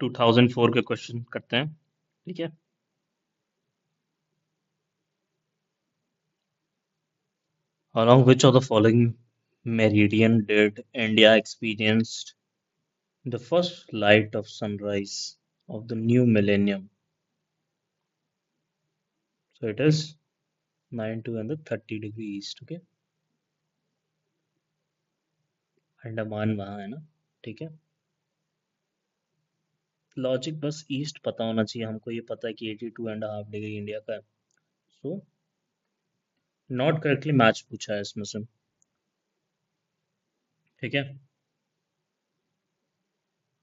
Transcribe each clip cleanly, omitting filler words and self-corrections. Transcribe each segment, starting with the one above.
2004 के क्वेश्चन करते हैं। ठीक है। Along which of the following meridian did India experienced the first light of sunrise of the new millennium? So it is 92 and the 30 degree east. Okay, Andaman वहाँ है ना। ठीक है। लॉजिक बस ईस्ट पता होना चाहिए हमको, ये पता है कि 82.5 डिग्री इंडिया का है। सो नॉट करेक्टली मैच पूछा है इसमें से। ठीक है।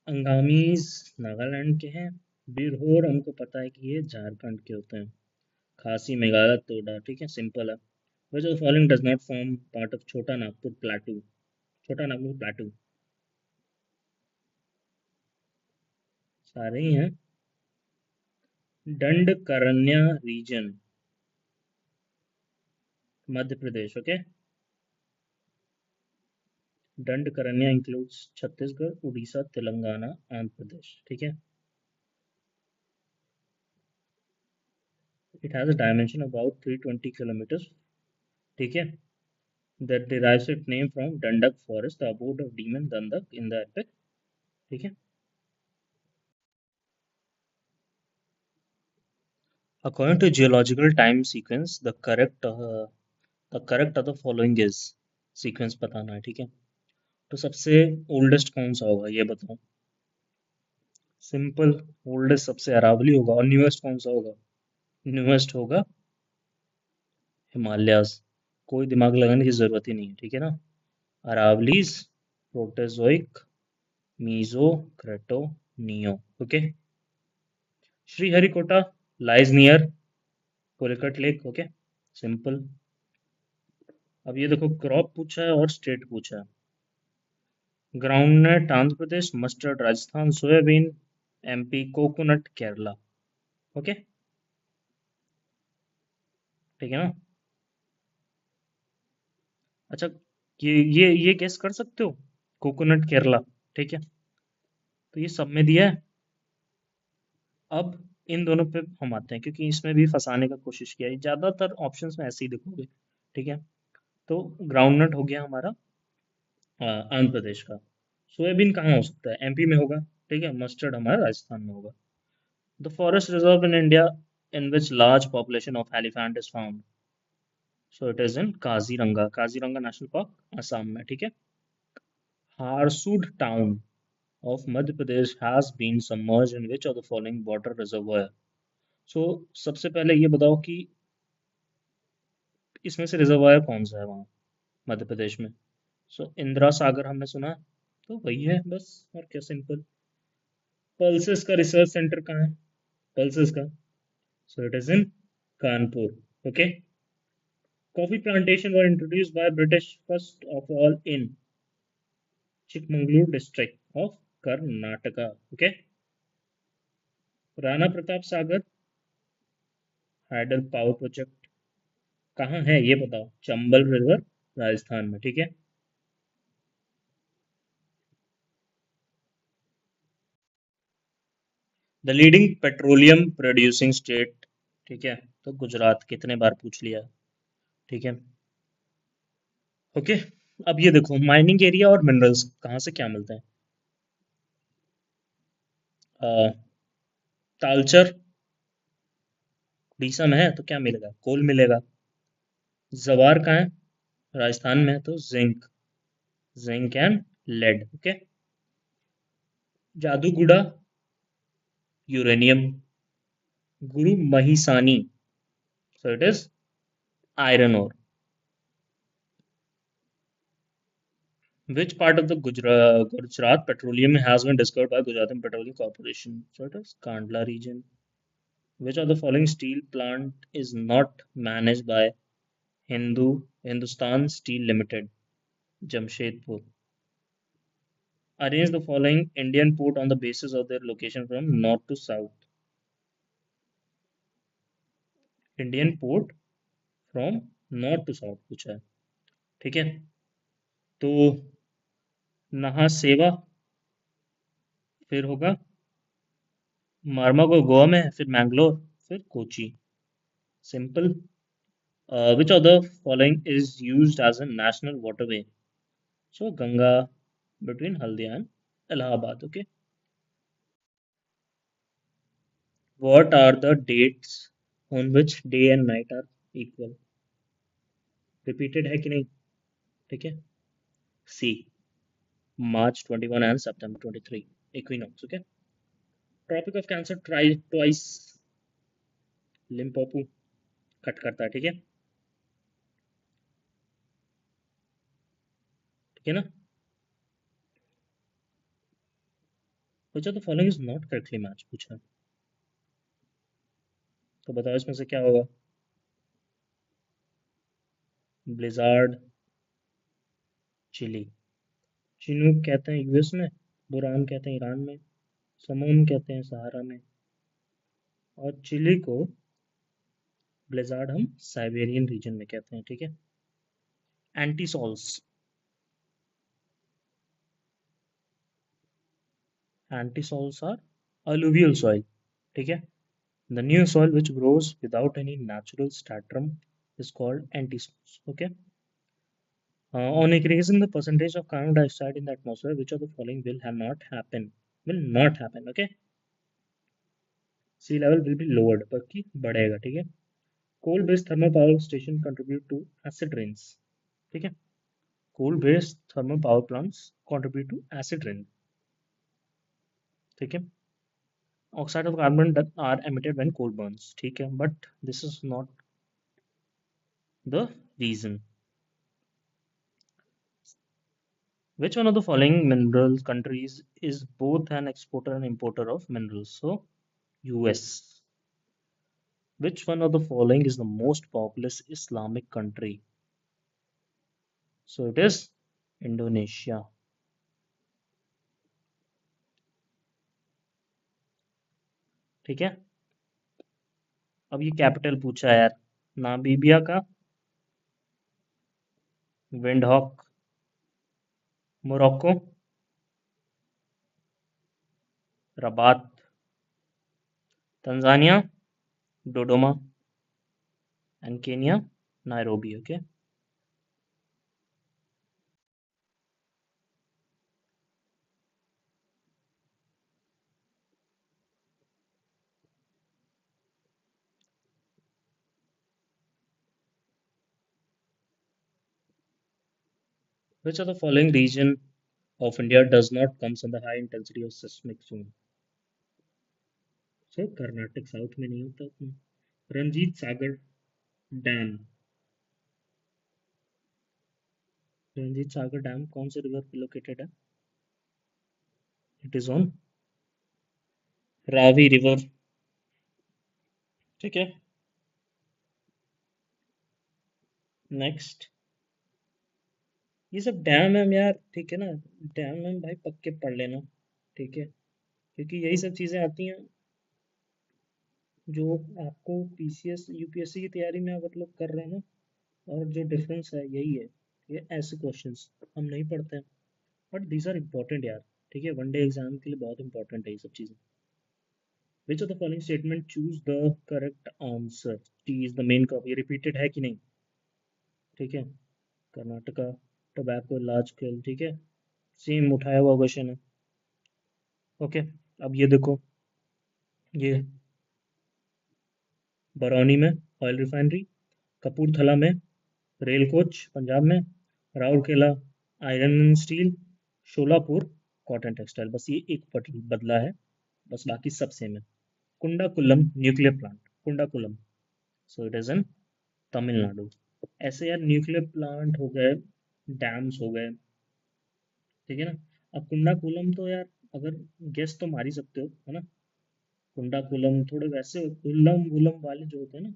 अंगामीज नागालैंड के हैं। बिरहोर हमको पता है कि ये झारखंड के होते हैं। खासी मेघालय तोड़ा। ठीक है, सिंपल है। Which of following does not form part of छोटा नागपुर प्लेटू? छोटा नागपुर प्लेटू सारे ही हैं। Dandakaranya reason Madhya Pradesh. Okay. Dandakaranya includes Chhattisgarh, Orissa, Telangana, Andhra Pradesh. ठीक है। It has a dimension about 320 kilometre. ठीक है। that derives its name from Dandak forest, the abode of demon Dandak in the epic. ठीक है। According to geological time sequence, the correct of the following is sequence बताना है। ठीक है। तो सबसे ओल्डेस्ट कौन सा होगा ये बताओ। सिंपल। ओल्डेस्ट सबसे अरावली होगा। और न्यूएस्ट कौन सा होगा? न्यूएस्ट होगा हिमालयास। कोई दिमाग लगाने की जरूरत ही नहीं है। ठीक है ना। अरावलीज, प्रोटेजोइक, मीजो, क्रेटो, neo. Okay. Sriharikota lies near कोलकट लेक। Okay, simple. अब ये देखो, क्रॉप पूछा है और स्टेट पूछा है। Groundnut Andhra Pradesh, mustard Rajasthan, soyabean MP, coconut Kerala. Okay, ठीक है ना। अच्छा, ये गेस कर सकते हो, कोकोनट केरला। ठीक है, तो ये सब में दिया है। अब इन दोनों पे हम आते हैं, क्योंकि इसमें भी फंसाने का कोशिश किया है। ज्यादातर ऑप्शंस में ऐसे ही दिखोगे। ठीक है। तो ग्राउंडनट हो गया हमारा आंध्र प्रदेश का। सोयाबीन कहाँ हो सकता है? एमपी में होगा। ठीक है। मस्टर्ड हमारा राजस्थान में होगा। The forest reserve in India in which large population of elephant is found? So it is in Kaziranga. Kaziranga national park Assam में। ठीक है। Harsud town of Madhya Pradesh has been submerged in which of the following water reservoir? So सबसे पहले ये बताओ कि इसमें से रिजर्वायर कौन सा है वहाँ मध्य प्रदेश में? सो इंदिरा सागर हमने सुना है, तो वही है बस। और क्या, सिंपल। पल्सेस का रिसर्च सेंटर कहाँ है? पल्सेस का, सो it is in Kanpur. Okay. Coffee plantation were introduced by British first of all in Chikmagalur district of Karnataka. Okay. Rana Pratap Sagar hydel power project कहाँ है ये बताओ। चंबल रिवर राजस्थान में। ठीक है। The leading petroleum producing state. ठीक है। तो गुजरात, कितने बार पूछ लिया। ठीक है। ओके। अब ये देखो, माइनिंग एरिया और मिनरल्स कहाँ से क्या मिलते हैं। अ, तालचर उड़ीसा में है, तो क्या मिलेगा? कोल मिलेगा। जवार कहाँ है? राजस्थान में है, तो zinc. Zinc and lead. Okay. Jaduguda uranium. Guru Mahisani, so it is iron ore. Which part of the Gujarat petroleum has been discovered by Gujarat Petroleum Corporation? So it is Kandla region. Which of the following steel plant is not managed by Hindustan Steel Limited? Jamshedpur. Arrange the following Indian port on the basis of their location from north to south. Indian port from north to south पूछा है। ठीक है। तो नहा सेवा फिर होगा मार्मागो गोवा में है, फिर मैंगलोर, फिर Kochi. Simple. Which of the following is used as a national waterway? So Ganga between Haldia and Allahabad. Okay. What are the dates on which day and night are equal? Repeated है कि नहीं? ठीक है. C. March 21 and September 23. Equinox. Okay. Tropic of Cancer try twice. Limpopo cut करता है. ठीक है. ठीक है ना? Which of the following is not correctly matched? पूछा है. तो बताओ इसमें से क्या होगा? Blizzard chilli. चिनूक कहते हैं यूएस में, बुरान कहते हैं ईरान में, समून कहते हैं सहारा में, और चिली को ब्लिजार्ड हम साइबेरियन रीजन में कहते हैं. ठीक है. एंटीसॉल्स. एंटीसॉल्स आर alluvial soil. ठीक है. The new soil which grows without any natural stratum is called antisols. Okay. On increasing the percentage of carbon dioxide in the atmosphere, which of the following will have not happen? Will not happen. Okay. Sea level will be lowered, बल्कि बढ़ेगा. ठीक है. Coal based thermal power station contribute to acid rains. ठीक है. Coal based thermal power plants contribute to acid rain. ठीक है. Oxide of carbon that are emitted when coal burns. ठीक है. But this is not the reason. Which one of the following mineral countries is both an exporter and importer of minerals? So, US. Which one of the following is the most populous Islamic country? So, it is Indonesia. ठीक है. अब ये capital पूछा है यार. Namibia का Windhoek, Morocco Rabat, Tanzania Dodoma, and Kenya Nairobi. Okay. Which of the following region of India does not comes under high intensity of seismic zone? So Karnataka south में नहीं होता उतना. रंजीत सागर डैम. रंजीत सागर डैम कौन से रिवर पे located है? It is on Ravi river. ठीक है. नेक्स्ट. ये सब डैम है यार. ठीक है ना. डैम है भाई, पक्के पढ़ लेना. ठीक है. क्योंकि यही सब चीजें आती हैं जो आपको पीसीएस यूपीएससी की तैयारी में अगर लोग कर रहे हैं ना, और जो डिफरेंस है यही है. ये ऐसे क्वेश्चंस हम नहीं पढ़ते हैं, बट दीज आर इम्पोर्टेंट यार. ठीक है. वनडे एग्जाम के लिए बहुत इंपॉर्टेंट है ये सब चीजें. विच of the following statement choose the correct answer? T is the main crop. ये रिपीटेड है कि नहीं? ठीक है. Karnataka tobacco large scale. ठीक है. सेम उठाया हुआ क्वेश्चन है. ओके. अब ये देखो. ये बरौनी में ऑयल रिफाइनरी, कपूरथला में रेल कोच पंजाब में, Rourkela iron and steel, Sholapur cotton textile. बस ये एक बदला है, बस बाकी सब सेम है. Kudankulam nuclear plant. Kudankulam. So it is in Tamil Nadu. ऐसे यार न्यूक्लियर प्लांट हो गए, डैम्स हो गए. ठीक है ना. अब कुंडाकुलम तो यार अगर गेस तो मार ही सकते हो, है ना. कुंडाकुलम थोड़े वैसे कुल्लम वुलम वाले जो होते हैं ना,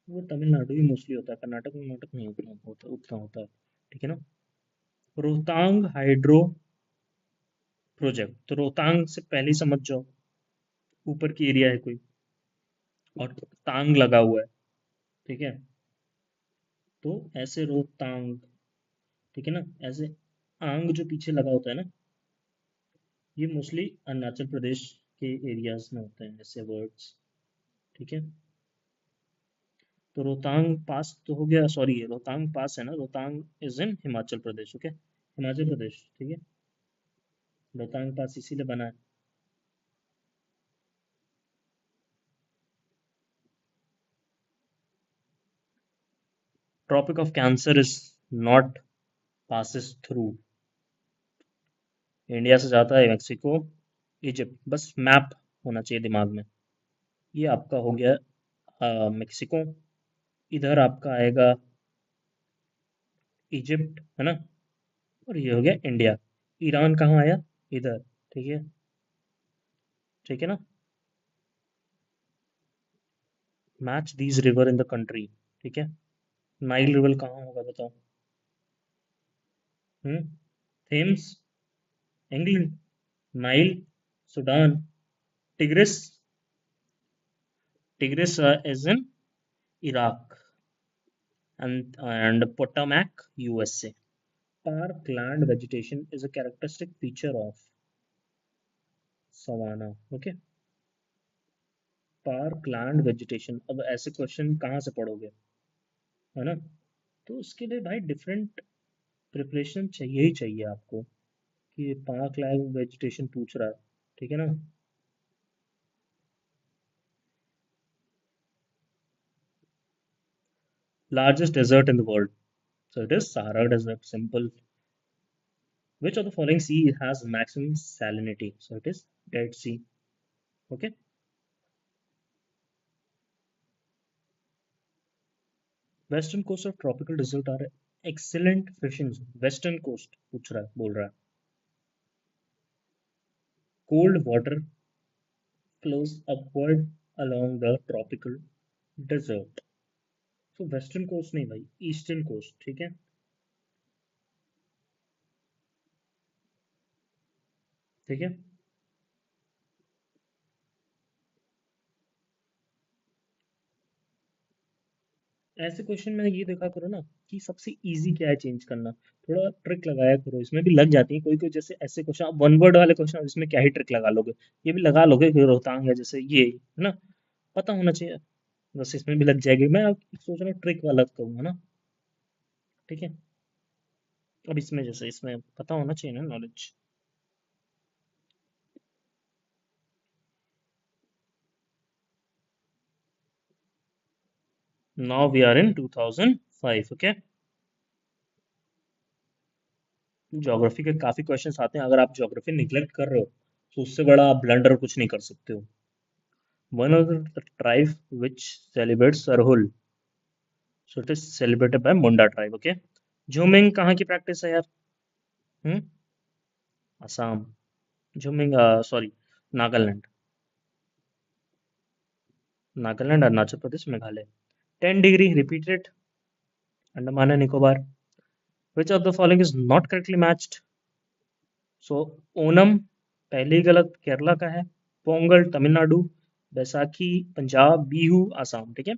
वो तमिलनाडु ही मोस्टली होता है. कर्नाटक में नाटक नहीं उतना होता है. ठीक है ना. Rohtang hydro project. तो रोहतांग से पहले ही समझ जाओ ऊपर की एरिया है कोई, और तांग लगा हुआ है. ठीक है. तो ऐसे रोहतांग. ठीक है ना. ऐसे आंग जो पीछे लगा होता है ना, ये मोस्टली अरुणाचल प्रदेश के एरियाज में होते हैं ऐसे वर्ड्स। ठीक है, तो रोहतांग पास तो हो गया, सॉरी रोहतांग पास है ना, Rohtang is in Himachal Pradesh. Okay, Himachal Pradesh, ठीक है। रोहतांग पास इसीलिए बना है। Tropic of cancer is not passes through, India से जाता है मेक्सिको, इजिप्ट, बस मैप होना चाहिए दिमाग में। ये आपका हो गया मेक्सिको, इधर आपका आएगा इजिप्ट, है ना, और ये हो गया इंडिया। ईरान कहाँ आया, इधर। ठीक है, ठीक है ना। Match these river in the country, ठीक है। नाइल रिवर कहाँ होगा बताओ। Hmm, Thames, England, Nile, Sudan, Tigris, Tigris is in Iraq, and Potomac, USA. Parkland vegetation is a characteristic feature of savanna. Okay, parkland vegetation। अब ऐसे question कहाँ से पढ़ोगे, है ना। तो उसके लिए भाई डिफरेंट प्रिपरेशन चाहिए ही चाहिए आपको, कि पार्कलैंड वेजिटेशन पूछ रहा है, ठीक है ना। Largest desert in the world, so it is Sahara Desert. Simple. Which of the following sea has maximum salinity? So it is Dead Sea. Okay. Western coast of tropical desert are excellent fishing zone. Western coast पूछ रहा है, बोल रहा है। Cold water flows upward along the tropical desert. So western coast नहीं भाई, eastern coast, ठीक है। ठीक है, ऐसे क्वेश्चन में ये देखा करो ना कि सबसे इजी क्या है चेंज करना, थोड़ा ट्रिक लगाया करो, इसमें भी लग जाती है कोई कोई। जैसे ऐसे क्वेश्चन वन वर्ड वाले क्वेश्चन, इसमें क्या ही ट्रिक लगा लोगे, ये भी लगा लोगे कि रोहतांग है जैसे ये, है ना, पता होना चाहिए। बस इसमें भी लग जाएगी। मैं अब सोच रहा हूँ ट्रिक वाला कहूँगा ना, ठीक है। अब इसमें जैसे इसमें पता होना चाहिए ना, knowledge. Now we are in 2005। Okay, geography के काफी क्वेश्चंस आते हैं, अगर आप ज्योग्राफी निग्लेक्ट कर रहे हो तो उससे बड़ा आप ब्लंडर कुछ नहीं कर सकते हो। One of the tribe which celebrates Sarhul, so it is celebrated by Munda tribe. Okay, jhuming कहाँ की प्रैक्टिस है यार। Hmm, Assam. Jhuming, sorry, Nagaland, Nagaland, Arunachal Pradesh, Meghalaya. 10 degree repeated, Andaman and Nicobar. Which of the following is not correctly matched. So Onam पहले ही गलत, केरला का है। पोंगल तमिलनाडु, बैसाखी पंजाब, बिहू आसाम, ठीक है।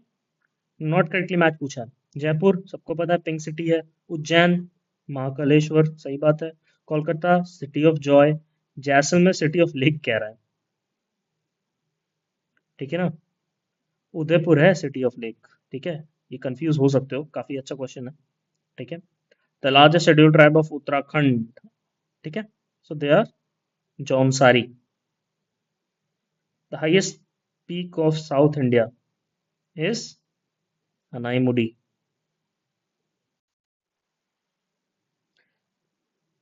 नॉट करेक्टली मैच पूछा है। जयपुर सबको पता है, पिंक सिटी है। उज्जैन महाकालेश्वर, सही बात है। Kolkata city of Joy. Jaisalmer city of lake कह रहा है, ठीक है ना। उदयपुर है सिटी ऑफ लेक, ठीक है। ये कंफ्यूज हो सकते हो, काफी अच्छा क्वेश्चन है, ठीक है। The largest scheduled tribe of Uttarakhand, ठीक है, so they are Jaunsari. The highest peak of south India is Anaimudi.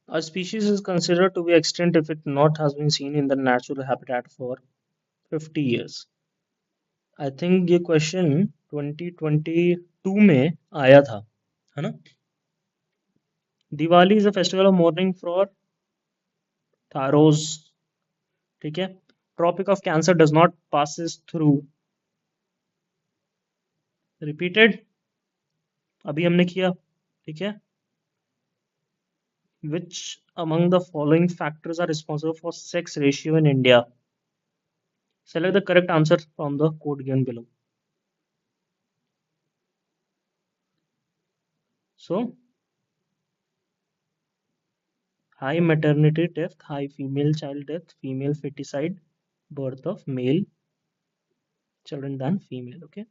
A species is considered to be extinct if it not has been seen in the natural habitat for 50 years. I think ये question 2022 में आया था, है ना। Diwali is a festival of mourning for Tharus, ठीक है। Tropic of cancer does not passes through, repeated, अभी हमने किया, ठीक है। Which among the following factors are responsible for sex ratio in India? Select the correct answer from the code given below. So, high maternity death, high female child death, female feticide, birth of male children than female. Okay.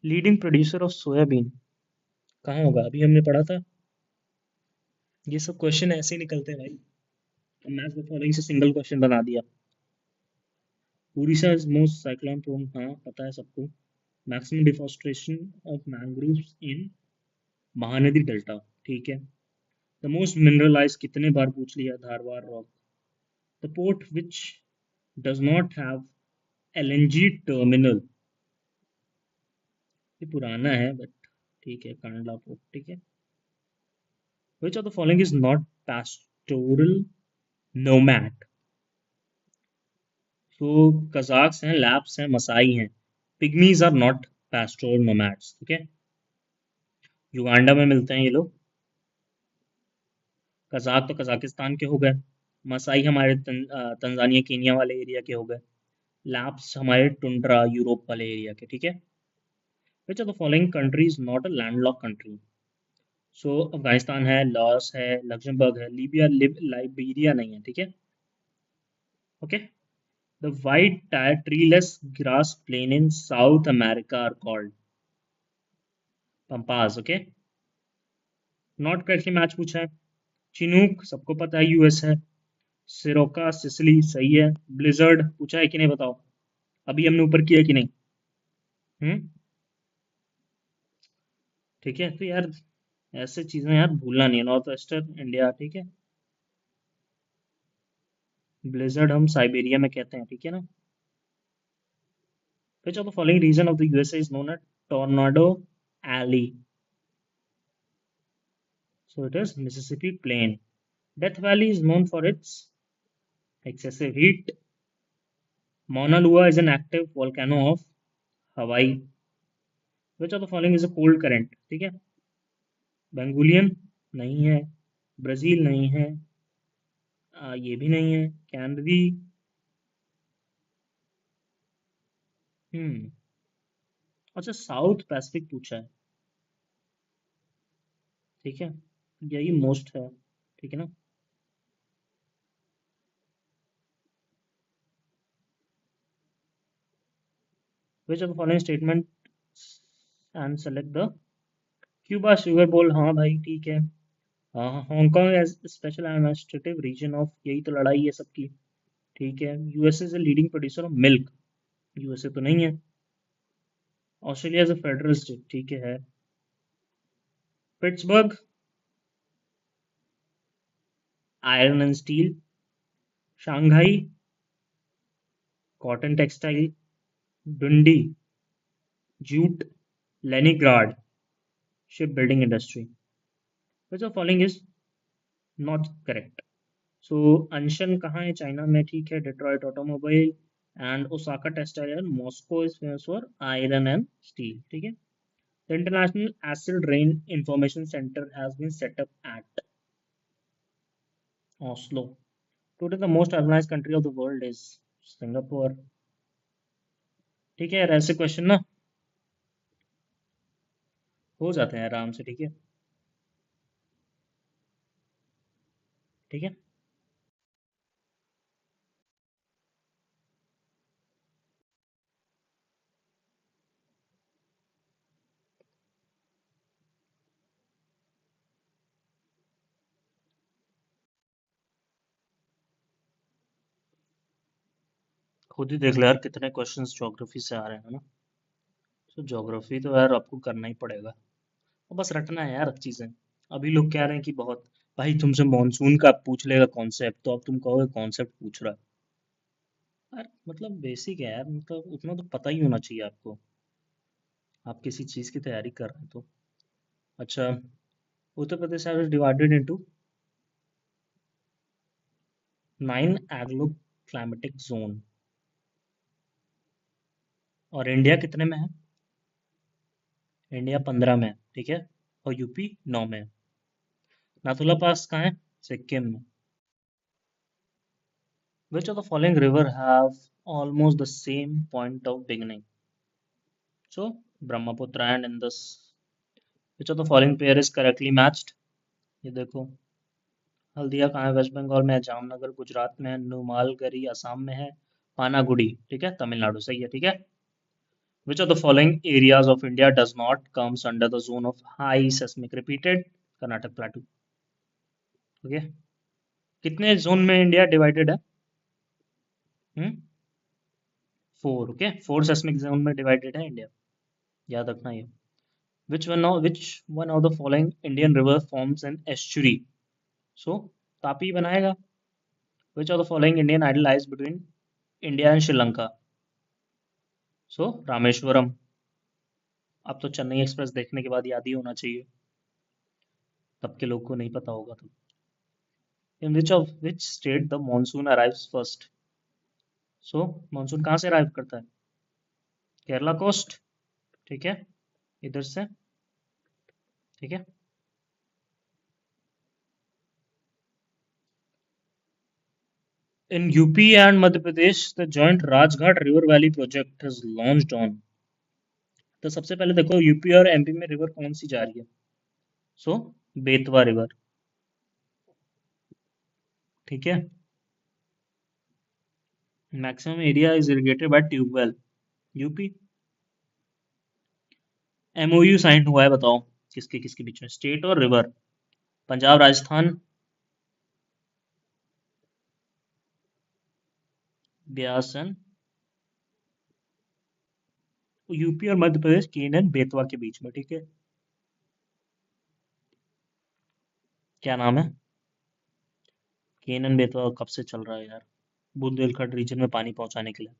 Leading producer of soybean कहाँ होगा? अभी हमने पढ़ा था। ये सब question ऐसे ही निकलते हैं भाई। मैथ द फॉलोइंग से सिंगल क्वेश्चन बना दिया। Orissa is most cyclone prone, हाँ पता है सबको। Maximum deforestation of mangroves in Mahanadi delta, ठीक है। द मोस्ट मिनरलाइज कितने बार पूछ लिया, Dharwad rock. The port which does not have LNG terminal, ये पुराना है बट ठीक है, कांडला पोर्ट, ठीक है। Which of the following is not pastoral nomad? तो कजाक्स हैं, लैप्स हैं, मसाई हैं। पिग्मीज आर नॉट pastoral nomads, ठीक है। युगांडा में मिलते हैं ये लोग। कजाक तो कजाकिस्तान के हो गए। मसाई हमारे तंजानिया केनिया वाले एरिया के हो गए। लैप्स हमारे टुंड्रा यूरोप वाले एरिया के, ठीक है। Which of the following country is not a landlock country? So Afghanistan है, लॉस है, लग्जमबर्ग है, लीबिया, लाइबेरिया नहीं है, ठीक है। Okay. The wide tyre treeless grass plain in South America are called pampas, okay. Not correctly match पूछा है। Chinook सबको पता है, यूएस है। सिरोका सिसिली सही है। ब्लिजर्ड पूछा है कि नहीं बताओ, अभी हमने ऊपर किया कि नहीं? हम्म। ठीक है, तो यार ऐसे चीजें यार भूलना नहीं है। नॉर्थ वेस्टर्न इंडिया, ठीक है। ब्लिजर्ड हम साइबेरिया में कहते हैं, ठीक है ना। Which of the following region of the USA is known as Tornado Alley? So it is Mississippi Plain. Death Valley is known for its excessive heat. Mauna Loa is an active volcano of Hawaii. Which of the following is a cold current? ठीक है। बेंगुलियन नहीं है, Brazil नहीं है, ये भी नहीं है, कैनरी। हम्म। अच्छा, साउथ पैसिफिक पूछा है, ठीक है। यही मोस्ट है, ठीक है ना। Which of the following statement and select the Cuba sugar bowl, हाँ भाई ठीक है। Hong Kong as special administrative region of, यही तो लड़ाई है सबकी, ठीक है। USA is leading producer of milk, USA तो नहीं है। Australia is a federal state, ठीक है। Pittsburgh iron and steel. Shanghai cotton textile. Dundee jute. Leningrad ship building industry. Which of following is not correct? So Anshan कहाँ है? China में, ठीक है। Detroit automobile and Osaka textile and Moscow is famous for iron and steel, ठीक है। The International Acid Rain Information Center has been set up at Oslo. Today, the most urbanized country of the world is Singapore. ठीक है यार, ऐसे question ना हो जाते हैं आराम से, ठीक है। ठीक है। खुद ही देख लो यार कितने क्वेश्चंस ज्योग्राफी से आ रहे हैं ना। तो ज्योग्राफी तो यार आपको करना ही पड़ेगा, और बस रटना है यार चीजें। अभी लोग कह रहे हैं कि बहुत, भाई तुमसे मॉनसून का पूछ लेगा कॉन्सेप्ट तो अब तुम कहोगे कॉन्सेप्ट पूछ रहा है। यार मतलब बेसिक है यार, मतलब उतना तो पता ही होना चाहिए आपको, आप किसी चीज की तैयारी कर रहे हैं तो। अच्छा, Uttar Pradesh is divided into 9 agro climatic zone, और इंडिया कितने में है? इंडिया 15 में है, ठीक है। और यूपी 9 में है। नाथुला पास कहाँ है? सिक्किम में। Which of the following river have almost the same point of beginning? So Brahmaputra and Indus. Which of the following pair is correctly matched? ये देखो, हल्दिया कहाँ है? वेस्ट बंगाल में है। जामनगर गुजरात में है। नुमालगरी असम में है। पानागुड़ी, ठीक है, तमिलनाडु, सही है, ठीक है। Which of the following areas of India does not comes under the zone of high seismic repeated? Karnataka Plateau, okay. कितने जोन में इंडिया डिवाइडेड है? हम्म, 4, ओके, 4 सेस्मिक जोन में डिवाइडेड है इंडिया, याद रखना ये। which one of the following Indian river forms an estuary? So Tapi बनाएगा। which of the following Indian idol lies between India and Sri Lanka? So Rameswaram. अब तो Chennai express देखने के बाद याद ही होना चाहिए, तब के लोग को नहीं पता होगा तो। in which state the monsoon arrives first? So monsoon कहाँ से अराइव करता है? केरला कोस्ट, ठीक है, इधर से, ठीक है। In UP and Madhya Pradesh, the joint Rajghat River Valley project has launched on। तो सबसे पहले देखो यूपी और एमपी में रिवर कौन सी जा रही है? सो बेतवा रिवर, ठीक है। Maximum area is irrigated by tubewell, UP. MOU sign हुआ है, बताओ किसके किसके बीच में, स्टेट और river? Punjab Rajasthan, Beas and UP और मध्य प्रदेश, केन एंड बेतवा के बीच में, ठीक है। क्या नाम है? केन एंड बेतवा कब से चल रहा है यार, बुंदेलखंड रीजन में पानी पहुंचाने के लिए।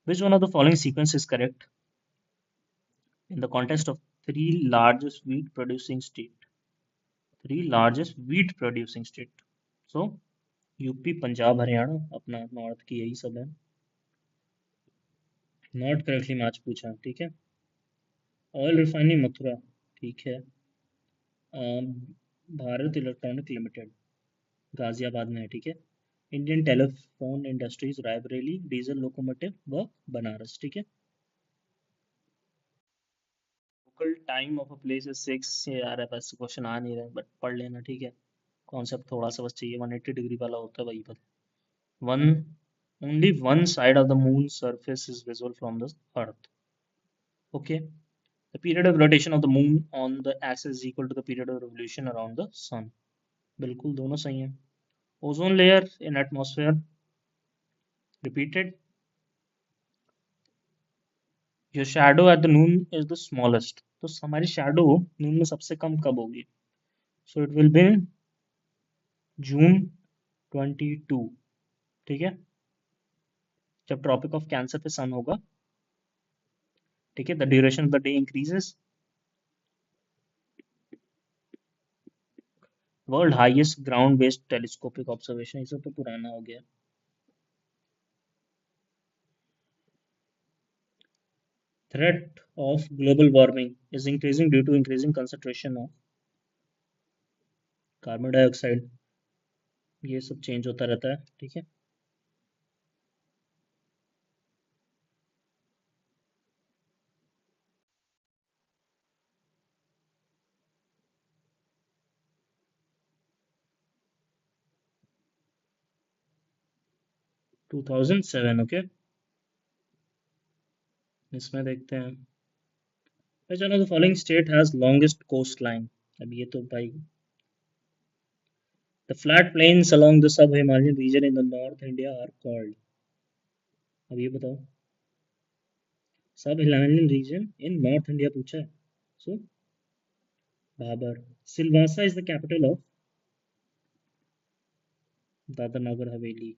विच one of the following sequence is correct in the context of three largest wheat producing state? So UP, Punjab, Haryana, अपना नॉर्थ की यही सब है। नॉट करेक्टली मैच पूछा, ठीक है। ऑयल रिफाइनरी मथुरा, ठीक है। भारत इलेक्ट्रॉनिक लिमिटेड गाजियाबाद में है, ठीक है। Indian telephone industries Raebareli, diesel locomotive work Banaras, ठीक है। Local time of a place is 6, यार बस क्वेश्चन आ नहीं रहा, बट पढ़ लेना, ठीक है। कॉन्सेप्ट थोड़ा सा बस चाहिए, 180 डिग्री वाला होता है वही पर। One Only one side of the moon's surface is visible from the earth, okay। The period of rotation of the moon on the axis is equal to the period of revolution around the sun, बिल्कुल दोनों सही हैं। Ozone layer in atmosphere, repeated. Your shadow at the Noon is the smallest, तो हमारी shadow नून में सबसे कम कब होगी? सो इट विल बी जून 22, ठीक है, जब ट्रॉपिक ऑफ कैंसर पे सन होगा, ठीक है। The duration of the day increases. World highest ground based telescopic observation, ये सब तो पुराना हो गया। Threat of global warming is increasing due to increasing concentration of carbon dioxide, ये सब चेंज होता रहता है, ठीक है। 2007, ओके। इसमें देखते हैं, which one of the following state has longest coastline? अब ये तो भाई, the flat plains along the sub-Himalayan region in the North India are called। अब ये बताओ, सब Himalayan region in north India पूछा है, so Bhabar. Silvassa is the capital of Dadra Nagar Haveli,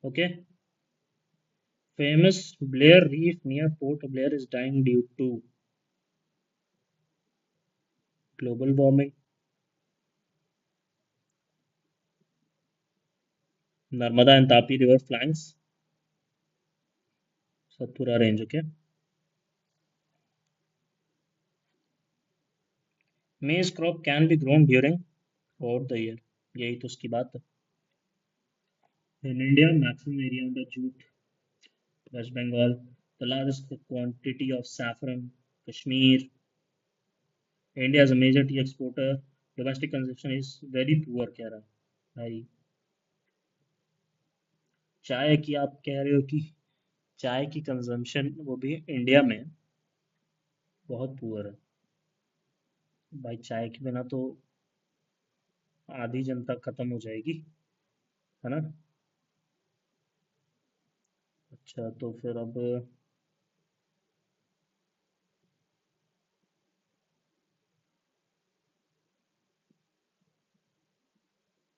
okay. Famous Blair Reef near Port Blair is dying due to global warming। Narmada and Tapi river flanks Satpura range, okay। Maize crop can be grown during throughout the year, यही तो उसकी बात है। In India, maximum area under jute, West Bengal, the largest quantity of saffron, Kashmir। India is a major tea exporter, domestic consumption is very poor, कह रहा है भाई। चाय की आप कह रहे हो कि चाय की कंजम्पशन वो भी इंडिया में बहुत पुअर है। भाई चाय के बिना तो आधी जनता खत्म हो जाएगी, है ना। अच्छा तो फिर अब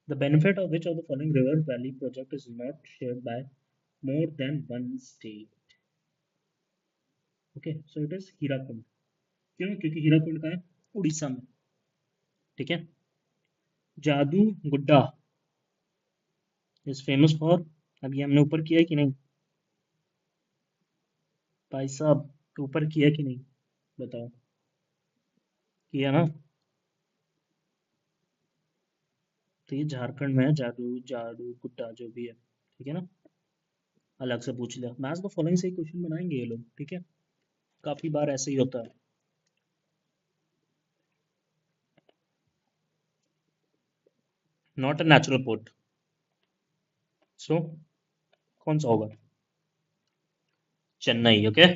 the benefit of which of the following river valley project is not shared by more than one state? Okay so it is Hirakud. क्यों? क्योंकि हीराकुंड का है उड़ीसा में। ठीक है। जादू गुड्डा इज फेमस फॉर, अब ये हमने ऊपर किया है कि नहीं भाई साहब, ऊपर किया कि नहीं बताओ। किया ना। तो ये झारखंड में है, जादू जादू गुड्डा जो भी है, ठीक है ना। अलग से पूछ लिया, मैथ्स द फॉलोइंग से ही क्वेश्चन बनाएंगे ये लोग, ठीक है। काफी बार ऐसे ही होता है। नॉट अ नेचुरल पोर्ट, सो कौन सा होगा? चेन्नई, ओके।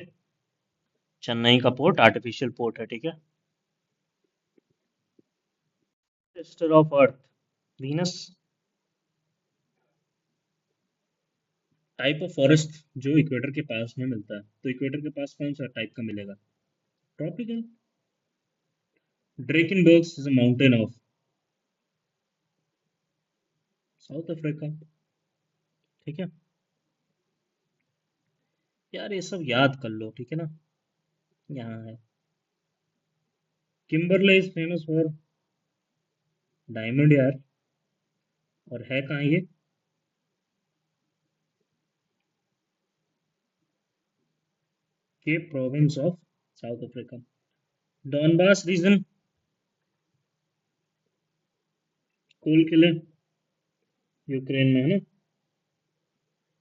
चेन्नई का पोर्ट आर्टिफिशियल पोर्ट है, ठीक है। Sister of earth, Venus. Type of forest जो इक्वेटर के पास में मिलता है, तो इक्वेटर के पास कौन सा टाइप का मिलेगा? Tropical. Drakensberg is a mountain of South Africa, ठीक है। यार ये सब याद कर लो, ठीक है ना। यहाँ है। Kimberley is famous for diamond यार, और है कहाँ ये? Cape province of South Africa. Donbas region, coal किले, यूक्रेन में है ना।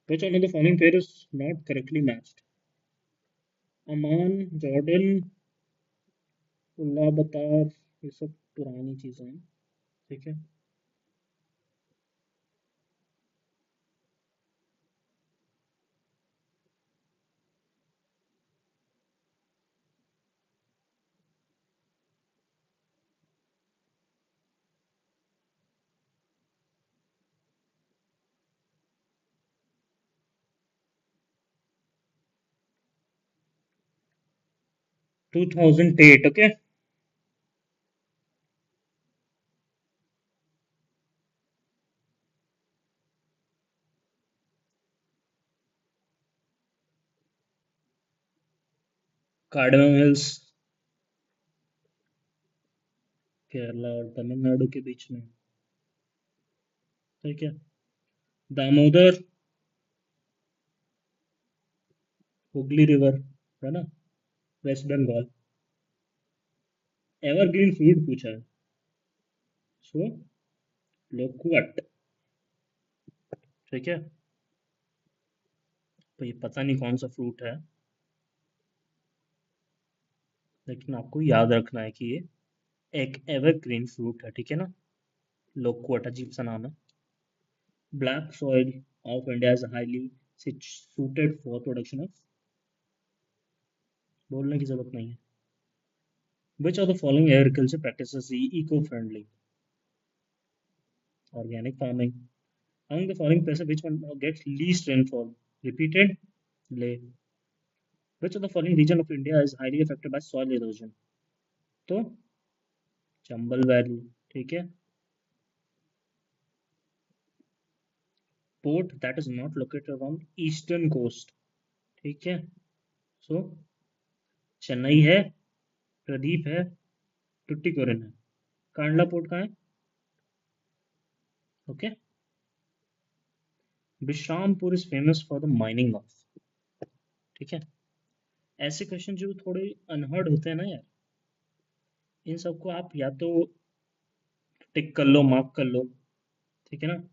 Which one of the following pair is not correctly matched? Amman, Jordan, Ulaanbaatar, ये सब पुरानी चीजें हैं, ठीक है। 2008, ओके। कार्डमम हिल्स केरला और तमिलनाडु के बीच में, ठीक है। दामोदर, हुगली रिवर, है ना, वेस्ट बंगाल। एवरग्रीन फ्रूट पूछा है, सो लोकुवट, ठीक है। तो ये पता नहीं कौन सा फ्रूट है, लेकिन आपको याद रखना है कि ये एक एवरग्रीन फ्रूट है, ठीक है ना। लोकुवट अजीब सा नाम है। Black soil of India is highly suited for production of, बोलने की जरूरत नहीं है। Which of the following agriculture practices is eco-friendly? Organic farming. Among the following places, which one gets least rainfall? Repeated. Leh. Which of the following region of India is highly affected by soil erosion? तो Chambal valley, ठीक है। Port that is not located on eastern coast, ठीक है। सो चेन्नई है, प्रदीप है, टुट्टिकोरिन है। Kandla port कहाँ है? Okay. Bishrampur is famous for the mining of, ठीक है। ऐसे क्वेश्चन जो थोड़े अनहर्ड होते हैं ना यार, इन सबको आप या तो टिक कर लो, मार्क कर लो, ठीक है ना,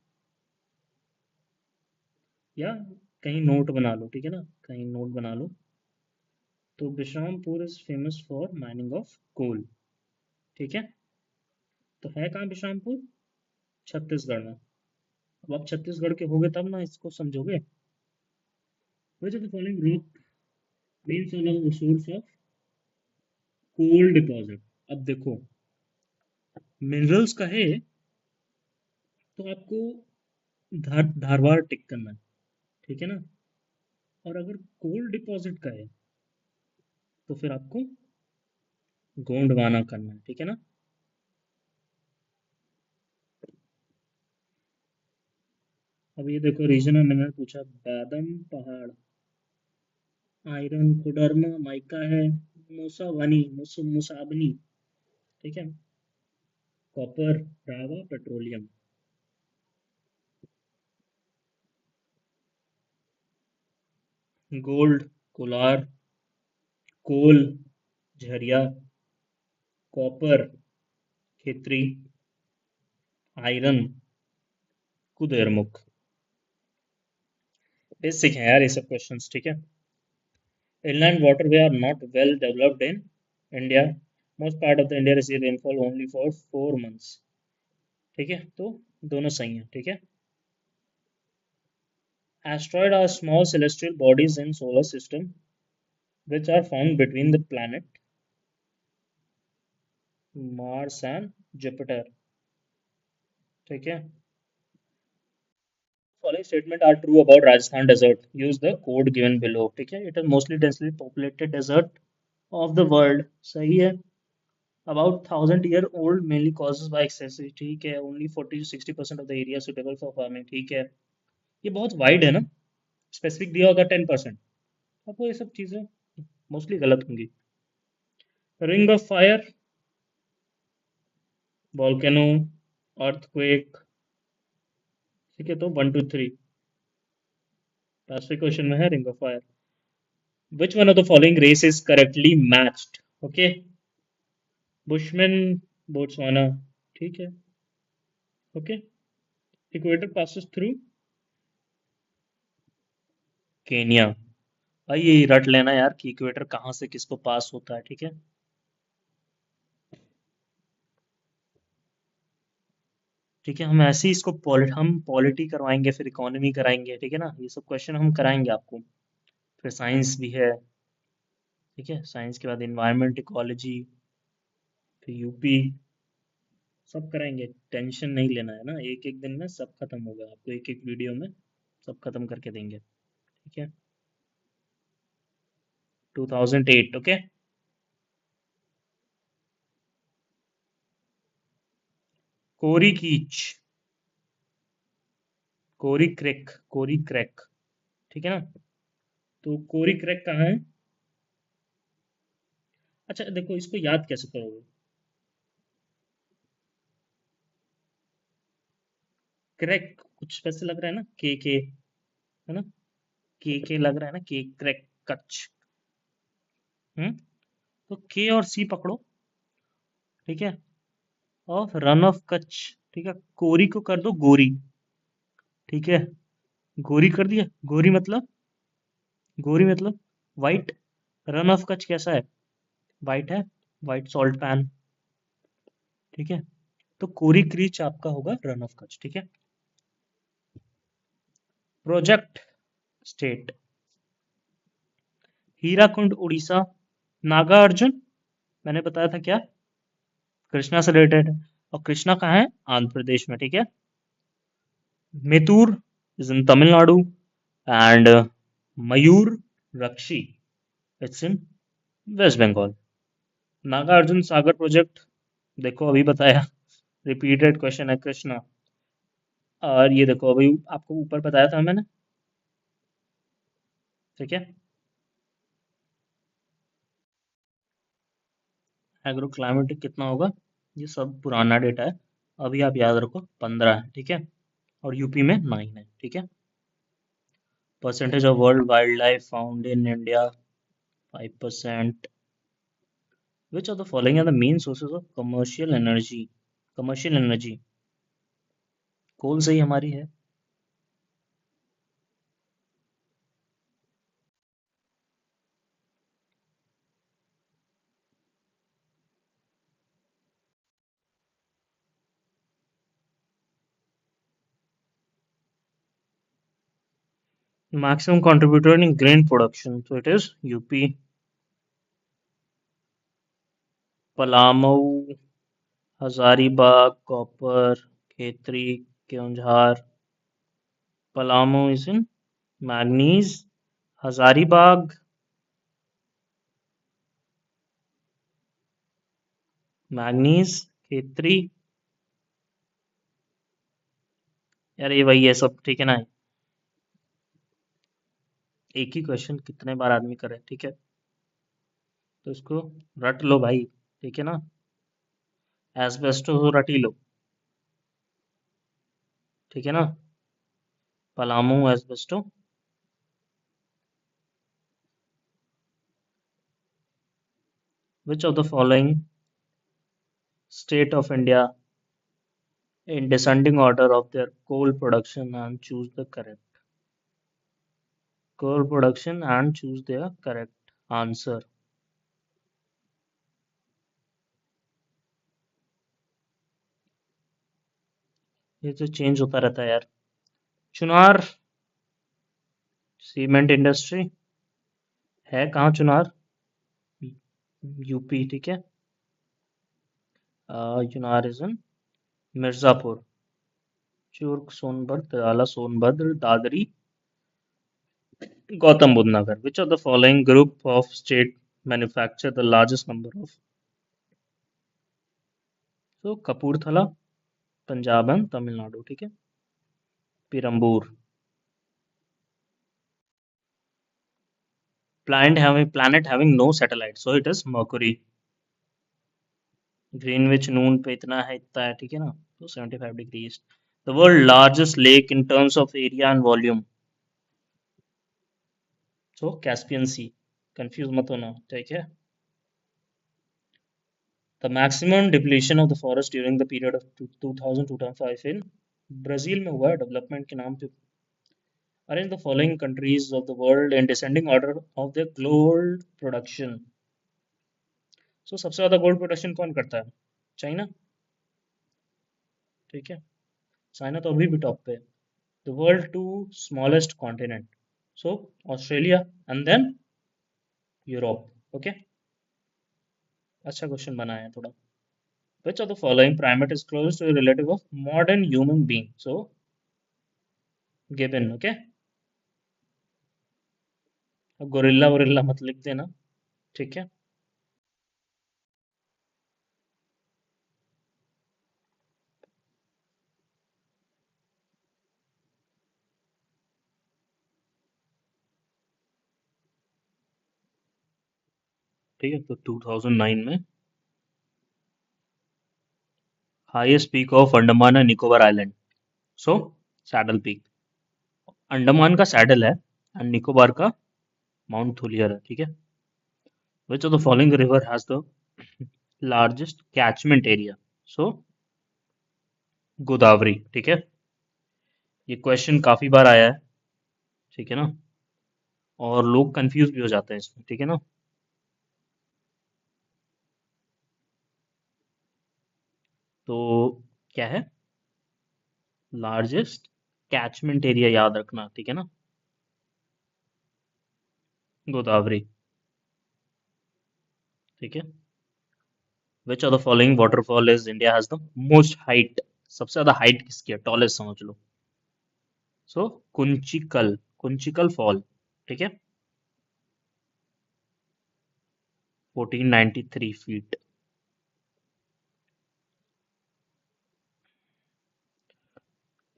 या कहीं नोट बना लो, ठीक है ना, कहीं नोट बना लो। तो Bishrampur is famous for mining of coal, ठीक है। तो है कहाँ बिश्रामपुर? छत्तीसगढ़ में, अब आप छत्तीसगढ़ के होगे तब ना इसको समझोगे। Which of the following rock means along the source of coal deposit? अब देखो, मिनरल्स का है तो आपको धारवाड़ टिक करना है, ठीक है ना। और अगर कोल डिपॉजिट का है तो फिर आपको गोंडवाना करना है, ठीक है ना। अब ये देखो, रीजन मैंने पूछा, बादम पहाड़, आयरन कोडर्मा माइका है, मुसाबनी, ठीक है, copper, Rawa, petroleum. Gold, Kolar, coal, Jharia, copper, Khetri, iron, Kudremukh. Basic है यार ये सब क्वेश्चंस, ठीक है। Inland waterway are not well developed in India. Most part of the India receive rainfall only for 4 months. ठीक है, तो दोनों सही हैं, ठीक है। Asteroid are small celestial bodies in solar system which are found between the planet Mars and Jupiter, ठीक है। Following statement are true about Rajasthan desert. Use the code given below, ठीक है। It is mostly densely populated desert of the world, सही है। About 1,000 year old mainly causes by excessive, ठीक है। Only 40 to 60% of the area suitable for farming, ठीक है। ये बहुत वाइड है ना, स्पेसिफिक दिया होगा 10%, आपको ये सब चीजें मोस्टली गलत होंगी। Ring of fire, volcano, earthquake, ठीक है। तो 1 2 3 लास्ट क्वेश्चन में है ring of fire. Which one of the following race is correctly matched, okay. Bushman, Botswana, ठीक है, okay. Equator passes through Kenya. भाई ये रट लेना यार कि इक्वेटर कहाँ से किसको पास होता है, ठीक है। ठीक है, हम ऐसे ही इसको हम पॉलिटी करवाएंगे, फिर इकोनॉमी कराएंगे, ठीक है ना। ये सब क्वेश्चन हम कराएंगे आपको। फिर साइंस भी है, ठीक है। साइंस के बाद इन्वायरमेंट, इकोलॉजी, फिर यूपी, सब कराएंगे। टेंशन नहीं लेना है ना, एक एक दिन में सब खत्म होगा, आपको एक एक वीडियो में सब खत्म करके देंगे, ठीक है। 2008, ओके। कोरी कीच, कोरी क्रैक, कोरी क्रैक, ठीक है ना। तो कोरी क्रैक कहाँ है? अच्छा देखो, इसको याद कैसे करोगे? क्रैक कुछ वैसे लग रहा है ना, के, है ना, के लग रहा है ना, के क्रैक, कच। हम्म। तो के और सी पकड़ो, ठीक है। और रन ऑफ कच्छ, ठीक है। कोरी को कर दो गोरी, ठीक है। गोरी कर दिया, गोरी मतलब वाइट। रन ऑफ कच्छ कैसा है? वाइट है, वाइट सॉल्ट पैन, ठीक है। तो कोरी क्रीच आपका होगा रन ऑफ कच्छ, ठीक है। प्रोजेक्ट स्टेट, हीराकुंड उड़ीसा, नागा अर्जुन मैंने बताया था क्या, कृष्णा से रिलेटेड है। और कृष्णा कहाँ है? आंध्र प्रदेश में, ठीक है। Mettur is in Tamil Nadu, and Mayurakshi it's in West Bengal. Nagarjuna Sagar project, देखो अभी बताया, रिपीटेड क्वेश्चन है कृष्णा। और ये देखो अभी आपको ऊपर बताया था मैंने, ठीक है। एग्रो क्लाइमेटिक कितना होगा, ये सब पुराना डेटा है। अभी आप याद रखो 15 है, ठीक है। और यूपी में 9 है, ठीक है। Percentage of world wild life found in India 5%। Which of the following are the main sources of commercial energy? Coal से ही हमारी है। maximum contributor in grain production, so it is UP, Palamau, Hazaribagh, Copper, Khetri, Keonjhar. Palamau is in manganese. Hazaribagh, manganese. Khetri, यार ये वही है सब, ठीक है ना? एक ही क्वेश्चन कितने बार आदमी करे, ठीक है? तो इसको रट लो भाई, ठीक है ना? एस्बेस्टो रट ही लो, ठीक है ना? Palamu एस्बेस्टो. Which of the following state of India in descending order of their coal production and choose the correct coal production and choose their correct answer. ये तो चेंज होता रहता है यार. चुनार सीमेंट इंडस्ट्री है कहाँ? चुनार यूपी, ठीक है. Chunar is in Mirzapur. Churk Sonbhadra Dalla Sonbhadra Dadri Gautam Buddh Nagar. Which of the following group of state manufacture the largest number of? So Kapurthala, Punjab and Tamil Nadu, ठीक है. Perambur. Planet having no satellite, so it is Mercury. Greenwich noon पे इतना है, ठीक है ना? तो 75 degree east. The world largest lake in terms of area and volume, so Caspian sea. Confuse मत होना, ठीक है. The maximum depletion of the forest during the period of 2000-2005 in Brazil में हुआ है डेवलपमेंट के नाम पे. Arrange the following countries of the world in descending order of the gold production. So सबसे ज्यादा गोल्ड प्रोडक्शन कौन करता है? चाइना, ठीक है. चाइना तो अभी भी टॉप पे है. The world two smallest continent, so Australia and then Europe. Okay, अच्छा क्वेश्चन बनाया है थोड़ा. Which of the following primate is closest to a relative of modern human being? So gibbon, okay. अब गोरिल्ला वोरिल्ला मत लिख देना, ठीक है. ठीक है, तो 2009 में highest peak of Andaman and Nicobar island, so saddle peak. Andaman का सैडल है एंड निकोबार का माउंट थुलियर है, ठीक है. Which of the following river has the largest catchment area? So Godavari, ठीक है. ये क्वेश्चन काफी बार आया है, ठीक है ना, और लोग कंफ्यूज भी हो जाते हैं इसमें, ठीक है ना. तो क्या है? लार्जेस्ट कैचमेंट एरिया याद रखना, ठीक है ना. गोदावरी, ठीक है. Which of the following waterfall is India has the most height? सबसे ज्यादा हाइट किसकी है? टॉलेस्ट समझ लो. सो कुंचिकल, कुंचिकल फॉल, ठीक है. 1493 feet.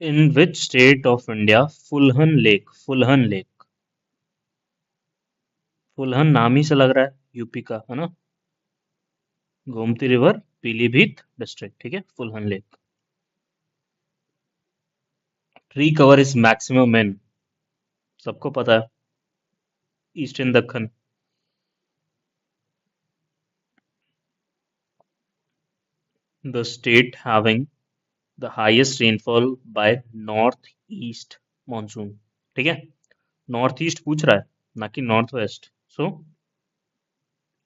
In which state of India Phulhar lake, Phulhar lake, Phulhar नाम ही से लग रहा है यूपी का, है ना. गोमती रिवर, पीलीभीत डिस्ट्रिक्ट, ठीक है. Phulhar lake. Tree cover is maximum in, सबको पता है, eastern Deccan. The state having the highest rainfall by north east monsoon, ठीक है. नॉर्थ ईस्ट पूछ रहा है, ना कि नॉर्थ वेस्ट. सो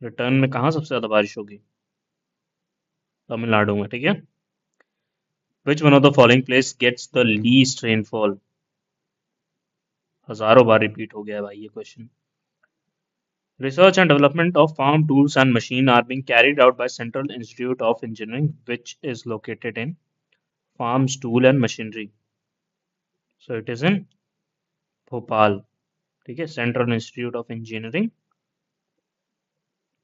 रिटर्न में कहाँ सबसे ज्यादा बारिश होगी? तमिलनाडु में, ठीक है. Which one of the following place gets the least rainfall? हजारों बार रिपीट हो गया है भाई ये question. Research and development of farm tools and machine are being carried out by Central Institute of Engineering, which is located in Farms Tool and Machinery. So it is in Bhopal. ठीक है, central institute of engineering,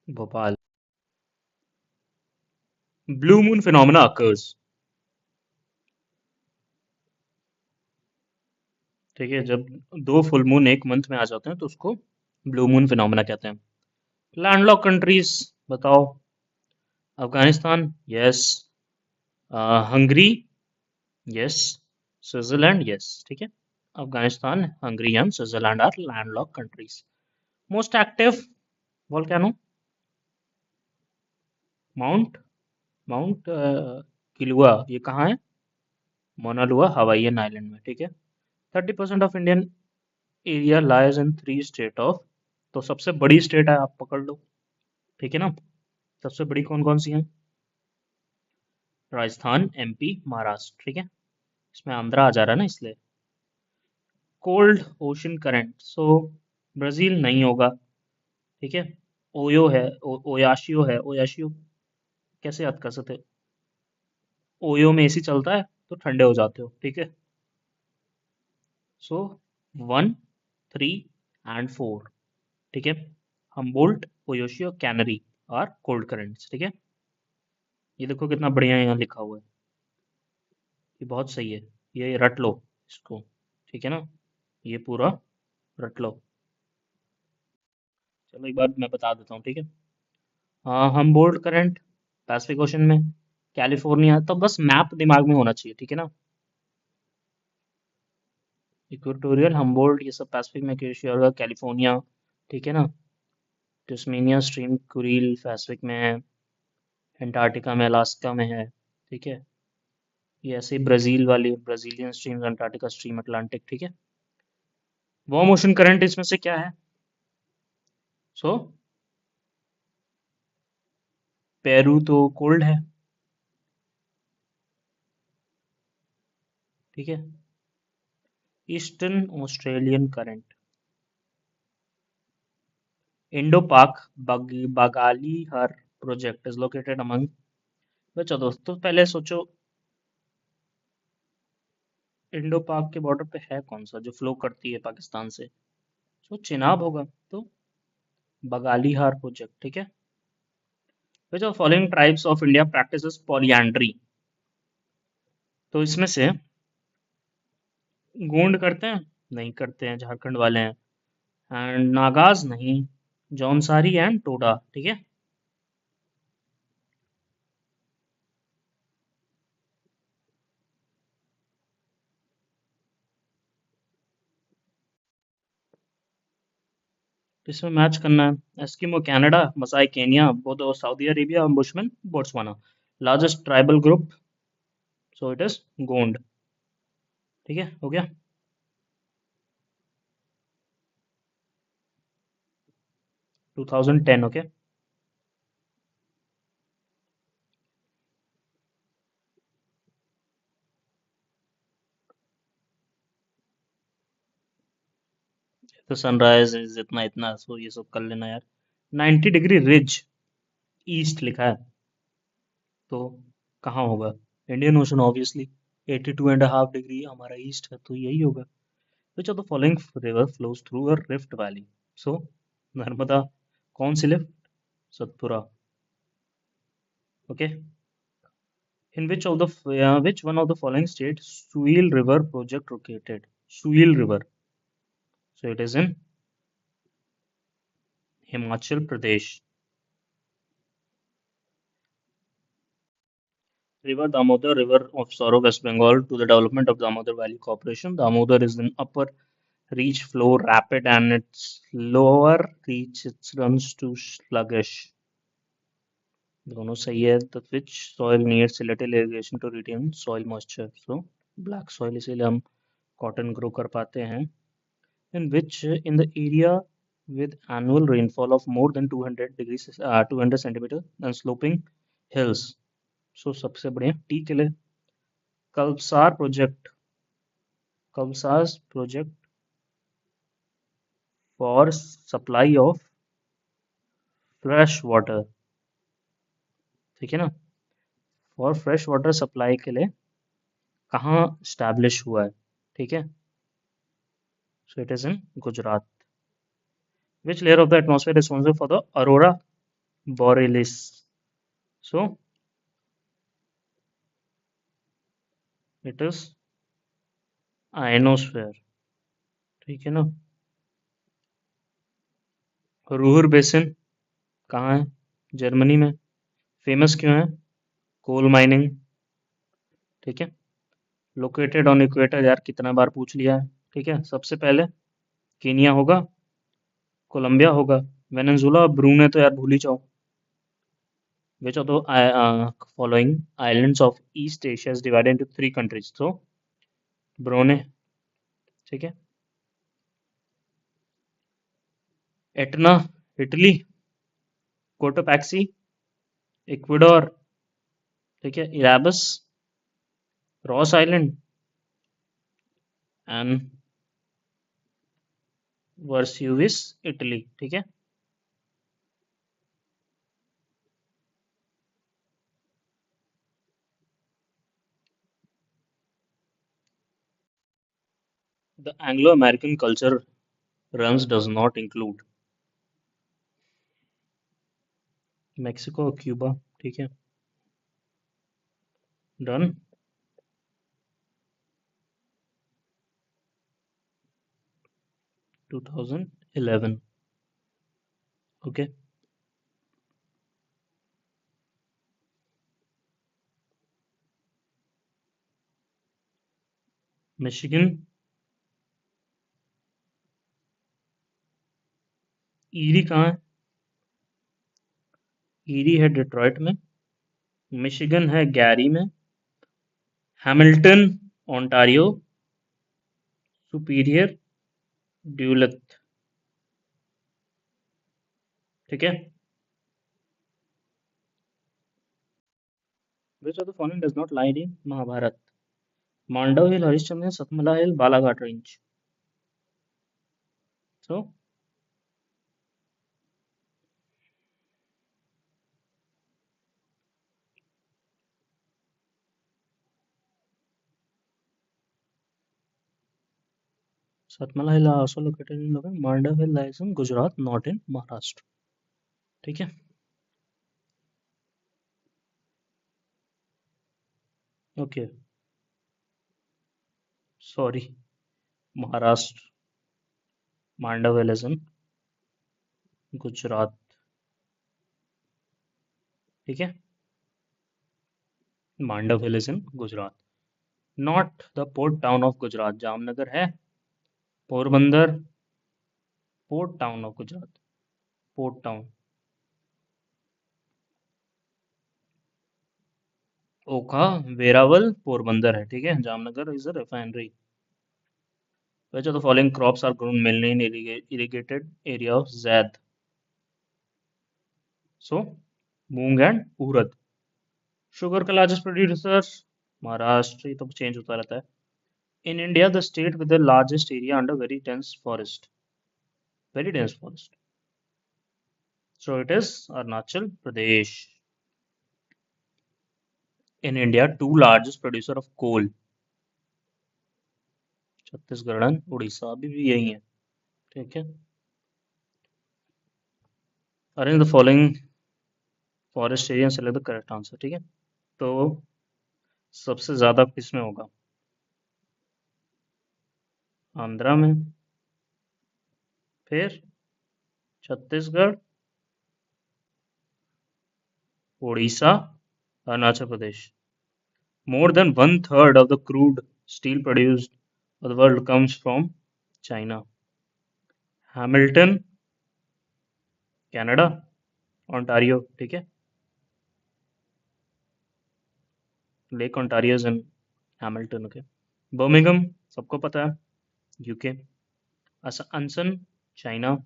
Bhopal. Blue moon phenomena occurs. ठीक है, जब दो full moon एक month में आ जाते हैं तो उसको ब्लू मून फिनोमेना कहते हैं। लैंडलॉक कंट्रीज बताओ। Afghanistan, yes. Hungary, yes. Switzerland, yes. ठीक है, Afghanistan, Hungary and Switzerland are landlock countries. Most active volcano, mount mount Kilauea, ये कहाँ है? मोनालुआ, हवाईयन आइलैंड में। ठीक है। 30% of Indian area lies in 3 state of. तो सबसे बड़ी स्टेट है, आप पकड़ लो। ठीक है ना, सबसे बड़ी कौन कौन सी है? राजस्थान, एमपी, महाराष्ट्र। ठीक है, इसमें आंध्रा आ जा रहा है ना इसलिए। कोल्ड ओशन करंट, सो ब्राजील नहीं होगा। ठीक है। ओयो है, ओयाशियो है। ओयाशियो कैसे याद कर सकते? ओयो में एसी चलता है तो ठंडे हो जाते हो। ठीक है। सो 1, 3 एंड 4। ठीक है। हमबोल्ट, ओयोशियो, कैनरी और कोल्ड करंट्स। ठीक है, ये देखो कितना बढ़िया यहाँ लिखा हुआ है, ये बहुत सही है। ये रट लो इसको। ठीक है ना, ये पूरा रट लो। चलो एक बार मैं बता देता हूँ। ठीक है। हाँ, हमबोल्ट करंट पैसिफिक ओशन में, कैलिफोर्निया। तो बस मैप दिमाग में होना चाहिए। ठीक है ना, इक्वेटोरियल, हमबोल्ट, ये सब पैसिफिक में एशिया होगा, कैलिफोर्निया। ठीक है ना, टिस्मेनिया स्ट्रीम, कुरील पैसिफिक में है, अंटार्कटिका में, अलास्का में है। ठीक है, ये ऐसे ही ब्राजील वाली Brazilian stream, Antarctica stream, Atlantic. ठीक है। वार्म ओशन करंट इसमें से क्या है? सो पेरू तो कोल्ड है। ठीक है। ईस्टर्न ऑस्ट्रेलियन करंट, इंडो पाक बगालीहर प्रोजेक्ट इज लोकेटेड अमंग। बच्चों दोस्तों, पहले सोचो इंडो पाक के बॉर्डर पे है कौन सा जो फ्लो करती है पाकिस्तान से? तो चिनाब होगा। तो बगालीहार प्रोजेक्ट। ठीक है। Which of following tribes of India practices polyandry? तो इसमें से गोंड करते हैं? नहीं करते हैं, झारखंड वाले हैं। एंड नागाज नहीं, जौनसारी एंड टोडा। ठीक है। इसमें मैच करना है। Eskimo Canada, Masai Kenya, Bodo Saudi Arabia, bushman Botswana. Largest tribal group, so it is Gond. ठीक है, हो गया। 2010। ओके। तो सनराइज इतना इतना, सो ये सब कर लेना यार। 90 डिग्री रिज ईस्ट लिखा है, तो कहाँ होगा? Indian ocean obviously. 82.5 डिग्री हमारा ईस्ट है, तो यही होगा। Which of the following river flows through a rift valley? So Narmada. कौन सी rift? Satpura. Okay. In which one of the following state Suil River project located? Suil River. So it is in Himachal Pradesh. River Damodar, River of Sorrow, West Bengal, to the development of Damodar Valley Corporation. Damodar is in upper reach flow rapid and its lower reach it runs to sluggish. दोनों सही है। The which soil needs little irrigation to retain soil moisture? So black soil, इसीलिए हम cotton grow कर पाते हैं। In which in the area with annual rainfall of more than 200 centimeter and sloping hills. So सबसे बढ़िया टी के लिए Kalpasar project. Kalpasar project for supply of fresh water, ठीक है ना, फॉर फ्रेश वाटर सप्लाई के लिए कहाँ स्टैब्लिश हुआ है, ठीक है, so it is in Gujarat. Which layer of the atmosphere responsible for the Arora borealis, so it is ionosphere, ठीक है ना। रूहर बेसिन कहाँ है, जर्मनी में, फेमस क्यों है, कोल माइनिंग, ठीक है। लोकेटेड ऑन इक्वेटर, यार कितना बार पूछ लिया है, ठीक है। सबसे पहले केनिया होगा, कोलंबिया होगा, वेनेजुला, ब्रूने तो यार भूल ही जाओ। विच of the following islands of east Asia is divided into 3 countries, तो ब्रूने, ठीक है। एटना इटली, कोटोपैक्सी इक्वाडोर, ठीक है, इराबस रॉस आइलैंड एंड वर्सियूविस इटली, ठीक है। The Anglo American culture runs does not include Mexico और क्यूबा, ठीक है, डन। 2011, ओके। मिशिगन, ईरी कहाँ है, ईरी है डिट्रॉइट में, मिशिगन है गैरी में, हैमिल्टन ओंटारियो, सुपीरियर, ड्यूलथ, ठीक है। Which of the following does not lie in Mahabharat, Mandav hill, Harishchandra, Satmala hill, Balaghat range, so Satmala hill are also located in Mandav hill lies in Gujarat, not in Maharashtra, ठीक है। Okay, sorry, Maharashtra, Mandav hill is in Gujarat, ठीक है। Mandav hill is in Gujarat, not the port town of Gujarat, Jamnagar है, Porbandar, port town of Gujarat, port town, Okha, Veraval, Porbandar है, ठीक है। Jamnagar is a refinery. Which of the following crops are grown mainly in irrigated area of Zaid? So, moong and urad. Sugar का largest producer Maharashtra, ये तो change होता रहता है। In India the state with the largest area under very dense forest, very dense forest, so it is Arunachal Pradesh. In India two largest producer of coal, Chhattisgarh and Orissa, अभी भी यही है, ठीक है। Arrange the following forest area select the correct answer, ठीक है। तो सबसे ज्यादा किसमें होगा, आंध्रा में, फिर Chhattisgarh, Orissa, Arunachal Pradesh. More than one third of the crude steel produced of the world comes from China. Hamilton, Canada, Ontario, ठीक है, लेक ओंटारियो इन हैमिल्टन, ओके। बर्मिंघम सबको पता है, यूके। अनसन, चाइना।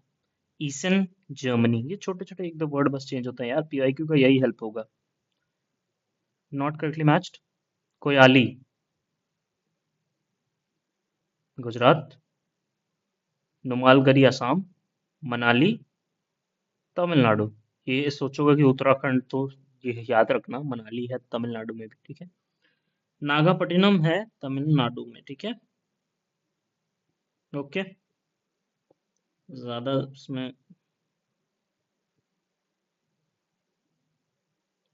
ईसन, जर्मनी। ये छोटे छोटे एक दो वर्ड बस चेंज होता है यार, पीआईक्यू का यही हेल्प होगा। Not correctly matched, कोयाली, Gujarat, नुमालगरी, Assam, Manali Tamil Nadu. ये सोचोगे कि उत्तराखंड, तो ये याद रखना मनाली है तमिलनाडु में भी, ठीक है। नागापट्टिनम है तमिलनाडु में, ठीक है। ओके, ज्यादा उसमें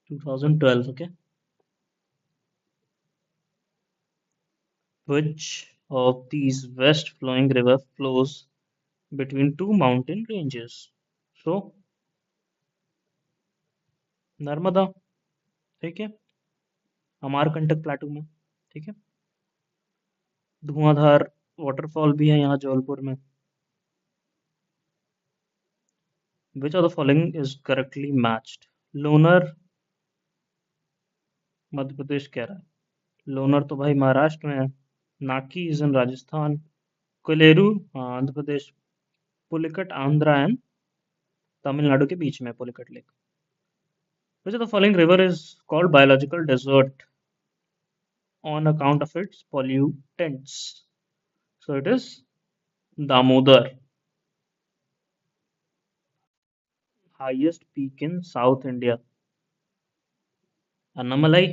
2012, okay. Which of these west flowing river flows between two mountain ranges? So, Narmada, ठीक है, अमारकंटक प्लाटू में, ठीक है। धुआंधार वाटरफॉल भी है यहाँ जबलपुर में। Which of the following is correctly matched? Lonar Madhya Pradesh कह रहा है, लोनर तो भाई महाराष्ट्र में है। नाकी इज इन राजस्थान। कोलेरू, हाँ, आंध्र प्रदेश। पुलिकट आंध्रा एंड तमिलनाडु के बीच में Pulicat lake. Which of the following river is called biological desert on account of its pollutants? So it is Damodar. Highest peak in South India, Annamalai,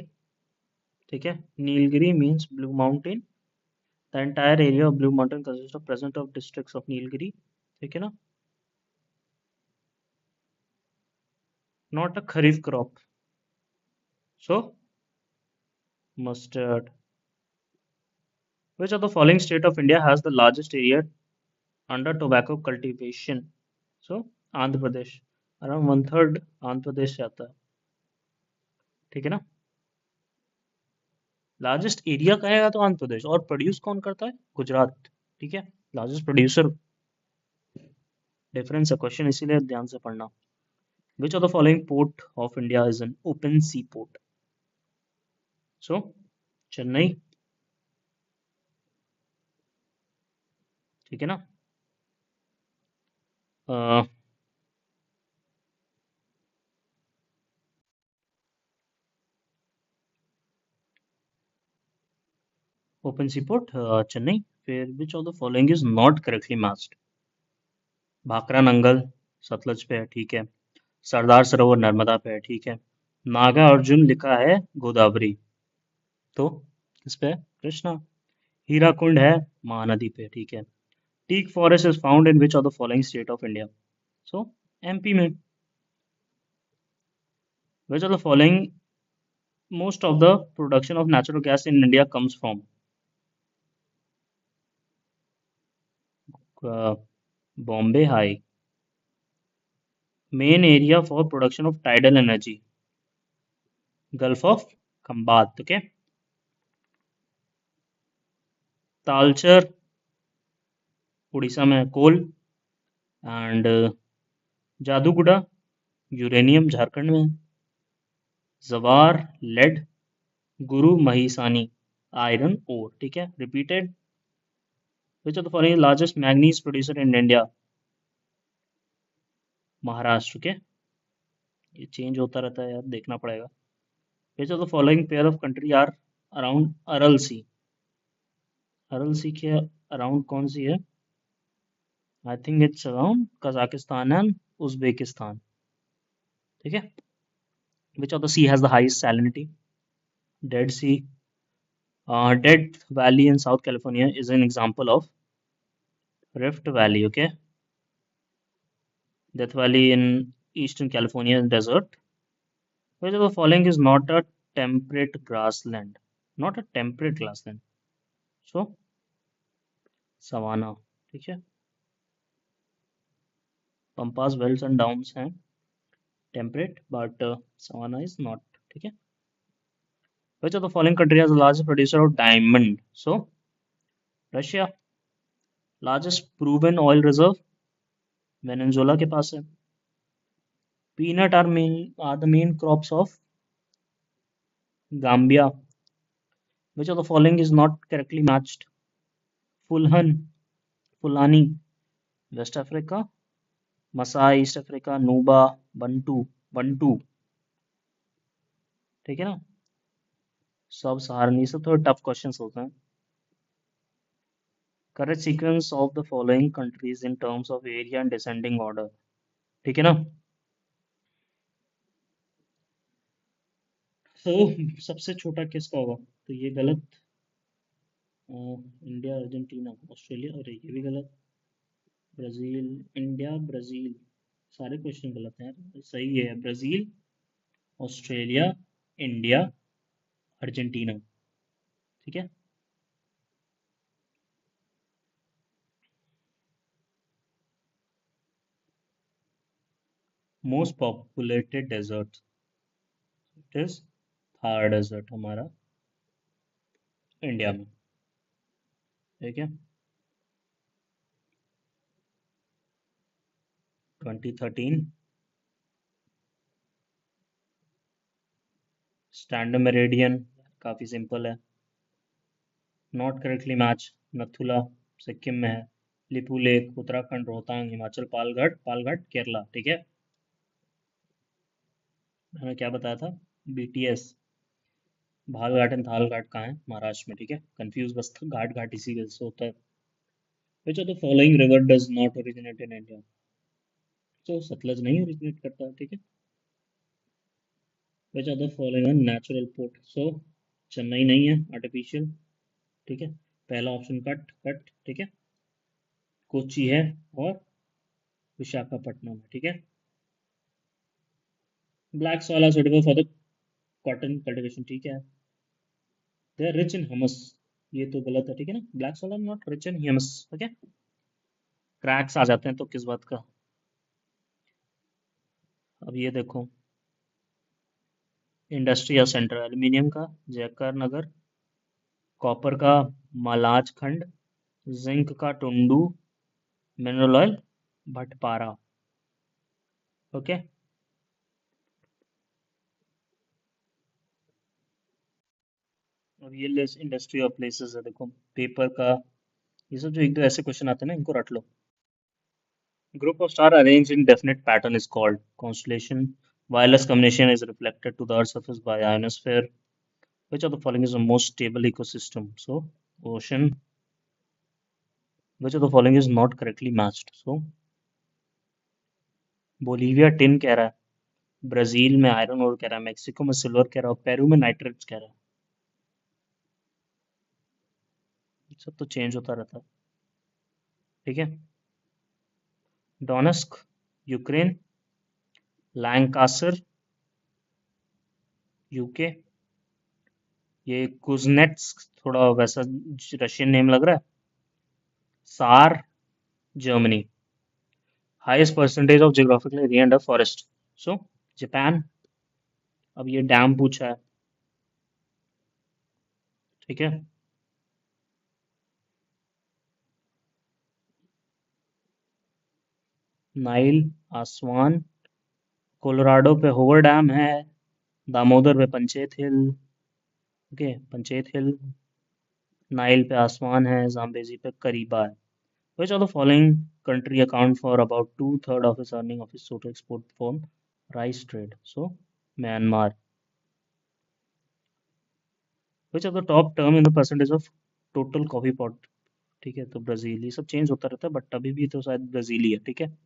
ठीक है। Nilgiri means blue mountain. The entire area of Blue Mountain consists of present of districts of Nilgiri, ठीक है ना। Not a kharif crop, so mustard. Which of the following state of India has the largest area under tobacco cultivation? So Andhra Pradesh, around one third Andhra Pradesh से आता है, ठीक है ना। Largest area कहेगा तो आंध्र प्रदेश, और प्रोड्यूस कौन करता है? गुजरात, ठीक है। लार्जेस्ट प्रोड्यूसर, डिफरेंस है क्वेश्चन, इसीलिए ध्यान से पढ़ना। Which of the following port of India is an open sea port? So Chennai, ठीक है ना। Open sea port Chennai. फिर which of the following is not correctly matched? Bhakra Nangal Sutlej पे है, ठीक है। सरदार सरोवर नर्मदा पे है, ठीक है। नागा अर्जुन लिखा है गोदावरी, तो किस पे है? कृष्णा। हीराकुंड है महानदी पे, ठीक है। Teak forest is found in which of the following state of India? So MP में। Which of the following most of the production of natural gas in India comes from? Bombay High. Main area for production of tidal energy, Gulf of Khambat, okay. Talcher Orissa में, coal. And Jaduguda uranium Jharkhand में। Zawar lead, Guru Mahisani iron ore, ठीक है। Repeated. Which of the following largest manganese producer in India? Maharashtra के। ये change होता रहता है यार, देखना पड़ेगा। Which of the following pair of country are around Aral sea? Aral sea के अराउंड कौन सी है? I think it's around Kazakhstan and Uzbekistan, ठीक है। Which of the sea has the highest salinity? Dead sea. Dead valley in south California is an example of rift valley, okay. Death valley in eastern California desert. Which of the following is not a temperate grassland? Not a temperate grassland, so savanna, ठीक है। pampas wells and downs हैं temperate, but savanna is not, ठीक है। Which of the following country has the largest producer of diamond? So Russia. Largest proven oil reserve Venezuela के पास है। Peanut are the main crops of Gambia. Which of the following is not correctly matched? Fulhan, Fulani, West Africa. Masai, east Africa. Nuba, Bantu, Bantu, ठीक है ना। सब सहारनी से थोड़े tough questions होते हैं। Correct sequence of the following countries in terms of area and descending order. ठीक है ना। तो सबसे छोटा किसका होगा, तो ये गलत। इंडिया, अर्जेंटीना, ऑस्ट्रेलिया, और ये भी गलत। ब्राजील, इंडिया, ब्राजील, सारे क्वेश्चन गलत हैं यार। सही है ब्राजील, ऑस्ट्रेलिया, इंडिया, अर्जेंटीना। ठीक है। Most populated desert, it is Thar desert हमारा इंडिया में। ठीक है। 2013 स्टैंड मेरिडियन, काफी सिंपल है। Not correctly match, Nathula Sikkim में है। लिपू लेक उत्तराखंड, रोहतांग हिमाचल, पालघाट पालघाट केरला। ठीक है। मैंने क्या बताया था, बीटीएस। भाल घाट एंड थाल घाट कहाँ है, महाराष्ट्र में। ठीक है, कंफ्यूज बस घाट घाट इसी वजह से होता है। Which of the following river does not originate in India, तो सतलज नहीं ओरिजिनेट करता है। ठीक है। Which of the following are natural port, so Chennai नहीं है, आर्टिफिशियल। ठीक है। पहला ऑप्शन कट कट। ठीक है। कोची है, और विशाखापट्टनम है। ठीक है। Black soil are suitable for the cotton cultivation. ठीक है। They are rich in humus, ये तो गलत है। ठीक है ना, black soil are not rich in humus. Okay. Cracks आ जाते हैं तो किस बात का। अब ये देखो, इंडस्ट्री या सेंटर, एल्यूमिनियम का जयकर नगर, कॉपर का मलाज खंड, जिंक का टुंडू, मिनरल ऑयल भटपारा। ओके। अब ये लिस्ट इंडस्ट्री और प्लेसेस है, देखो पेपर का, ये सब जो एक दो ऐसे क्वेश्चन आते हैं ना, इनको रट लो। Group of star arranged in definite pattern is called constellation. Wireless communication is reflected to the earth's surface by ionosphere. Which of the following is the most stable ecosystem, so ocean. Which of the following is not correctly matched, so Bolivia tin कह रहा है, Brazil में iron ore कह रहा है, Mexico में silver कह रहा है, और पेरू में नाइट्रेट्स कह रहा है। सब तो चेंज होता रहता है। ठीक है। डोनेस्क यूक्रेन, लैंकासर यूके, ये कुजनेट्स थोड़ा वैसा रशियन नेम लग रहा है, Saar Germany. Highest percentage of geographical area under forest, so Japan. अब ये डैम पूछा है। ठीक है। नाइल, आसवान, कोलोराडो पे होवर डैम है, दामोदर पे Panchet hill. Okay, Panchet hill. Nile पे आसमान है, जाम्बेजी पे करीबा है। Which of the following country account for about two third of its earning of its total export from rice trade, so Myanmar. Which of the top term in the percentage of total coffee pot, ठीक है, तो Brazil. ये सब change होता रहता है, but अभी भी तो शायद ब्राजील ही है। ठीक है।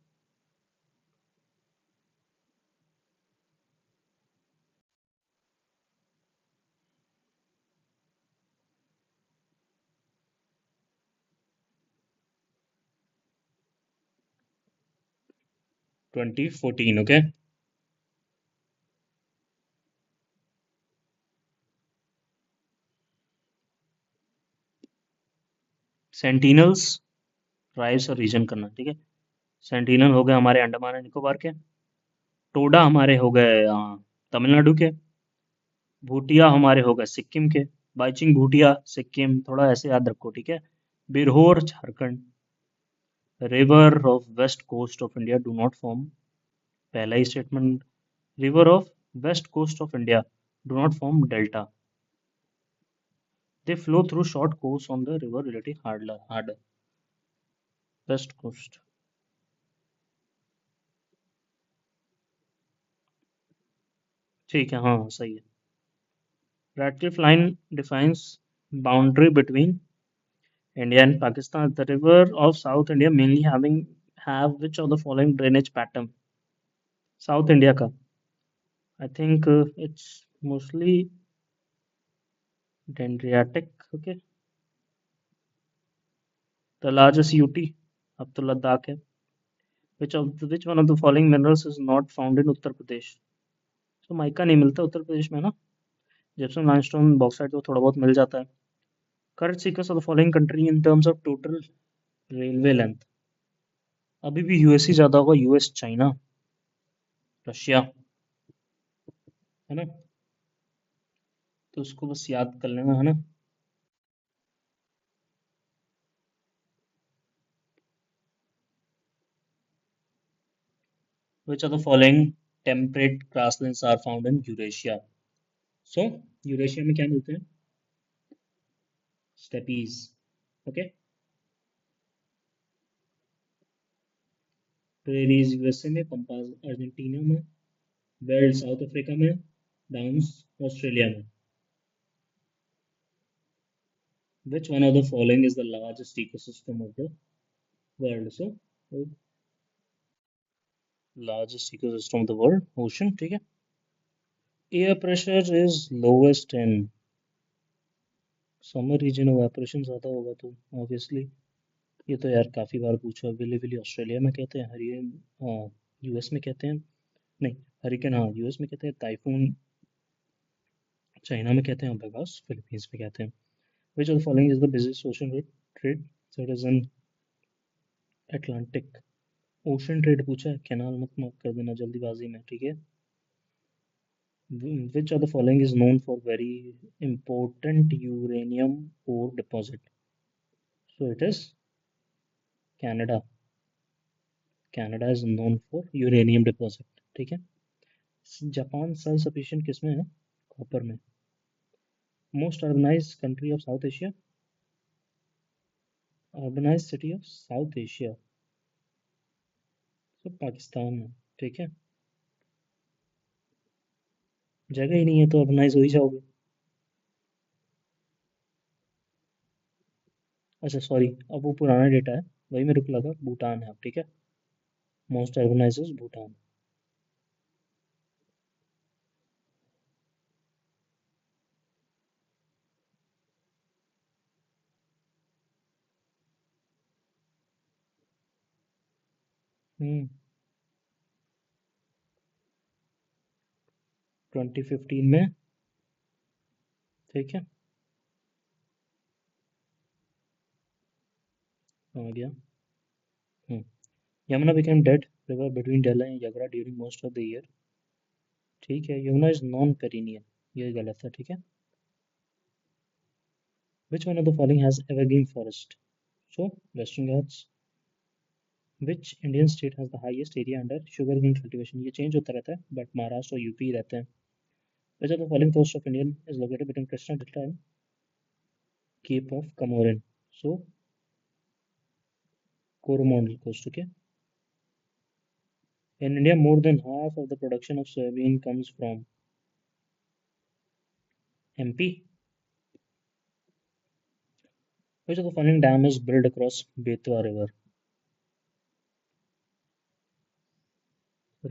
2014। ओके। सेंटिनल्स ट्राइब्स और रीजन करना। ठीक है। सेंटिनल हो गए हमारे अंडमान एंड निकोबार के, टोडा हमारे हो गए तमिलनाडु के, भूटिया हमारे हो गए सिक्किम के, बाइचिंग भूटिया सिक्किम, थोड़ा ऐसे याद रखो। ठीक है। Birhor Jharkhand, river of west coast of India do not form, पहला ही statement, river of west coast of India do not form delta, they flow through short course on the river relative hard west coast. ठीक है, हाँ सही है। Radcliffe line defines boundary between India and Pakistan. The river of South India mainly have which of the following drainage pattern? South India का I think it's mostly dendritic. Okay, the largest UT अब तो लद्दाख है. Which one of the following minerals is not found in Uttar Pradesh? So mica नहीं मिलता उत्तर प्रदेश में ना. Gypsum limestone bauxite तो थोड़ा बहुत मिल जाता है. Correct sequence of the following country in terms of total railway length. अभी भी यूएस ही ज्यादा होगा. यूएस, चाइना, रशिया, है ना. तो उसको बस याद कर लेना, है ना. Which of the following temperate grasslands are found in Eurasia? So Eurasia में क्या मिलते हैं? स्टेपीज. ओके. प्रेरीज यूएसए में, पंपास अर्जेंटीना में, वेल्ड साउथ अफ्रीका में, डाउन्स ऑस्ट्रेलिया में. Which one of the following is the largest ecosystem of the world? So largest ecosystem of the world, ocean. ठीक है. Air pressure is lowest in summer region. evaporation ज़्यादा होगा तो obviously. ये तो यार काफ़ी बार पूछा. विली ऑस्ट्रेलिया में कहते हैं. हरिकेन यूएस में कहते हैं. नहीं, हरिकेन हाँ यूएस में कहते हैं. टाइफून चाइना में कहते हैं. बेगास फिलीपींस में कहते हैं. Which of the following is the busiest ocean route trade? So it is in Atlantic. Ocean trade पूछा है. कैनाल मत मार्क कर देना जल्दीबाजी में, ठीक है. Which of the following is known for very important uranium ore deposit? So it is Canada. Canada is known for uranium deposit. ठीक है. जापान सेल्फ सफिशिएंट किसमें है? कॉपर में. Most urbanised country of south Asia. Urbanised city of south Asia. तो पाकिस्तान में. ठीक है. जगह ही नहीं है तो अर्बनाइज हो ही जाओगे. अच्छा सॉरी, अब वो पुराना डेटा है. वही मेरे को लगा भूटान है अब. ठीक है. Most urbanise Bhutan. 2015 में. ठीक है. आ गया. Yamuna became dead river between Delhi and Yagra during most of the year. ठीक है. Yamuna is non perennial. ये गलत है. ठीक है. Which one of the following has evergreen forest? So Western Ghats. Which Indian state has the highest area under sugarcane cultivation? ये change होता रहता है बट महाराष्ट्र और यूपी रहते हैं. Which of the following coast of India is located between Krishna Delta and Cape of Comorin? So Coromandel coast. Okay. In India, more than half of the production of soybean comes from MP. Which of the following dam is built across Betwa River?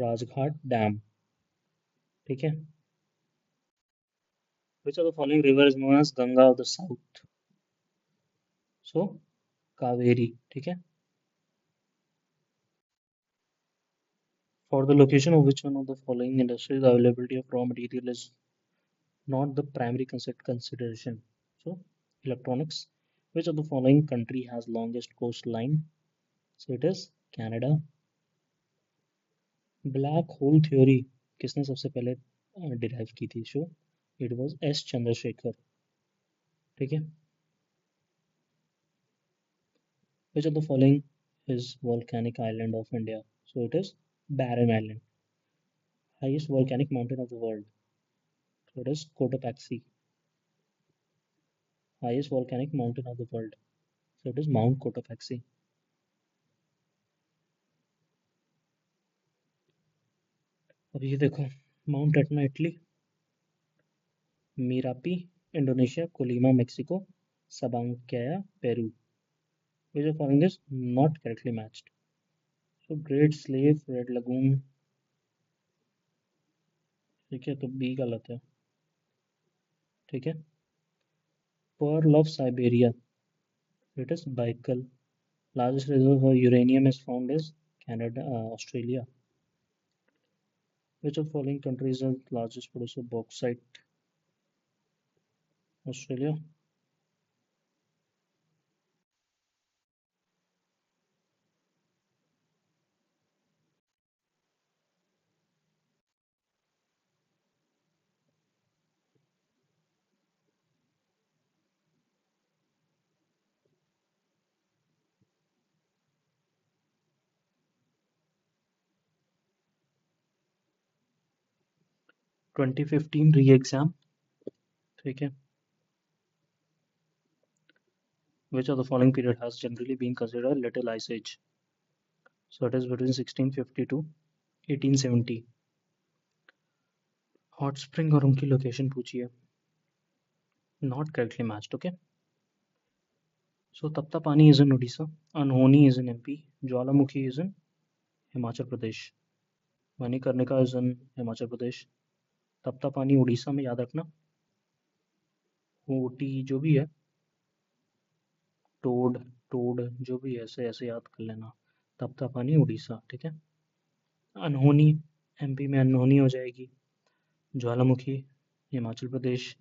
Rajghat dam. ठीक है. Which of the following river is known as Ganga of the South? So Kaveri. ठीक है. For the location of which one of the following industries, the availability of raw material is not the primary consideration. So electronics. Which of the following country has longest coastline? So it is Canada. Black hole theory किसने सबसे पहले derive की थी? Show it was S Chandrashekhar. ठीक है. Which of the following is volcanic island of India? So it is Barren Island. Highest volcanic mountain of the world. So it is Cotopaxi. Highest volcanic mountain of the world. So it is Mount Cotopaxi. अब ये देखो. Mount Etna Italy, Merapi Indonesia, Colima Mexico, Sabancaya Peru. which of following is not correctly matched? So Great Slave, Red Lagoon, ठीक है, तो B गलत है, ठीक है। Pearl of Siberia, it is Baikal. Largest reserve of uranium is found is Canada, Australia. Which of following countries is the largest producer of bauxite? Australia. 2015 re-exam, ठीक है। Which of the following period has generally been considered a little ice age? So it is between 1650 to 1870. Hot spring और उनकी location पूछिए, not correctly matched, okay. So Tapta Pani is in Orissa, Anhoni is in MP, Jwalamukhi is in Himachal Pradesh, Manikarnika is in Himachal Pradesh, Tapta Pani Orissa में, याद रखना। ऊटी जो भी है, toad toad जो भी है, ऐसे ऐसे याद कर लेना। तप्ता पानी उड़ीसा, ठीक है। अनहोनी एमपी में अनहोनी हो जाएगी, ज्वालामुखी हिमाचल प्रदेश,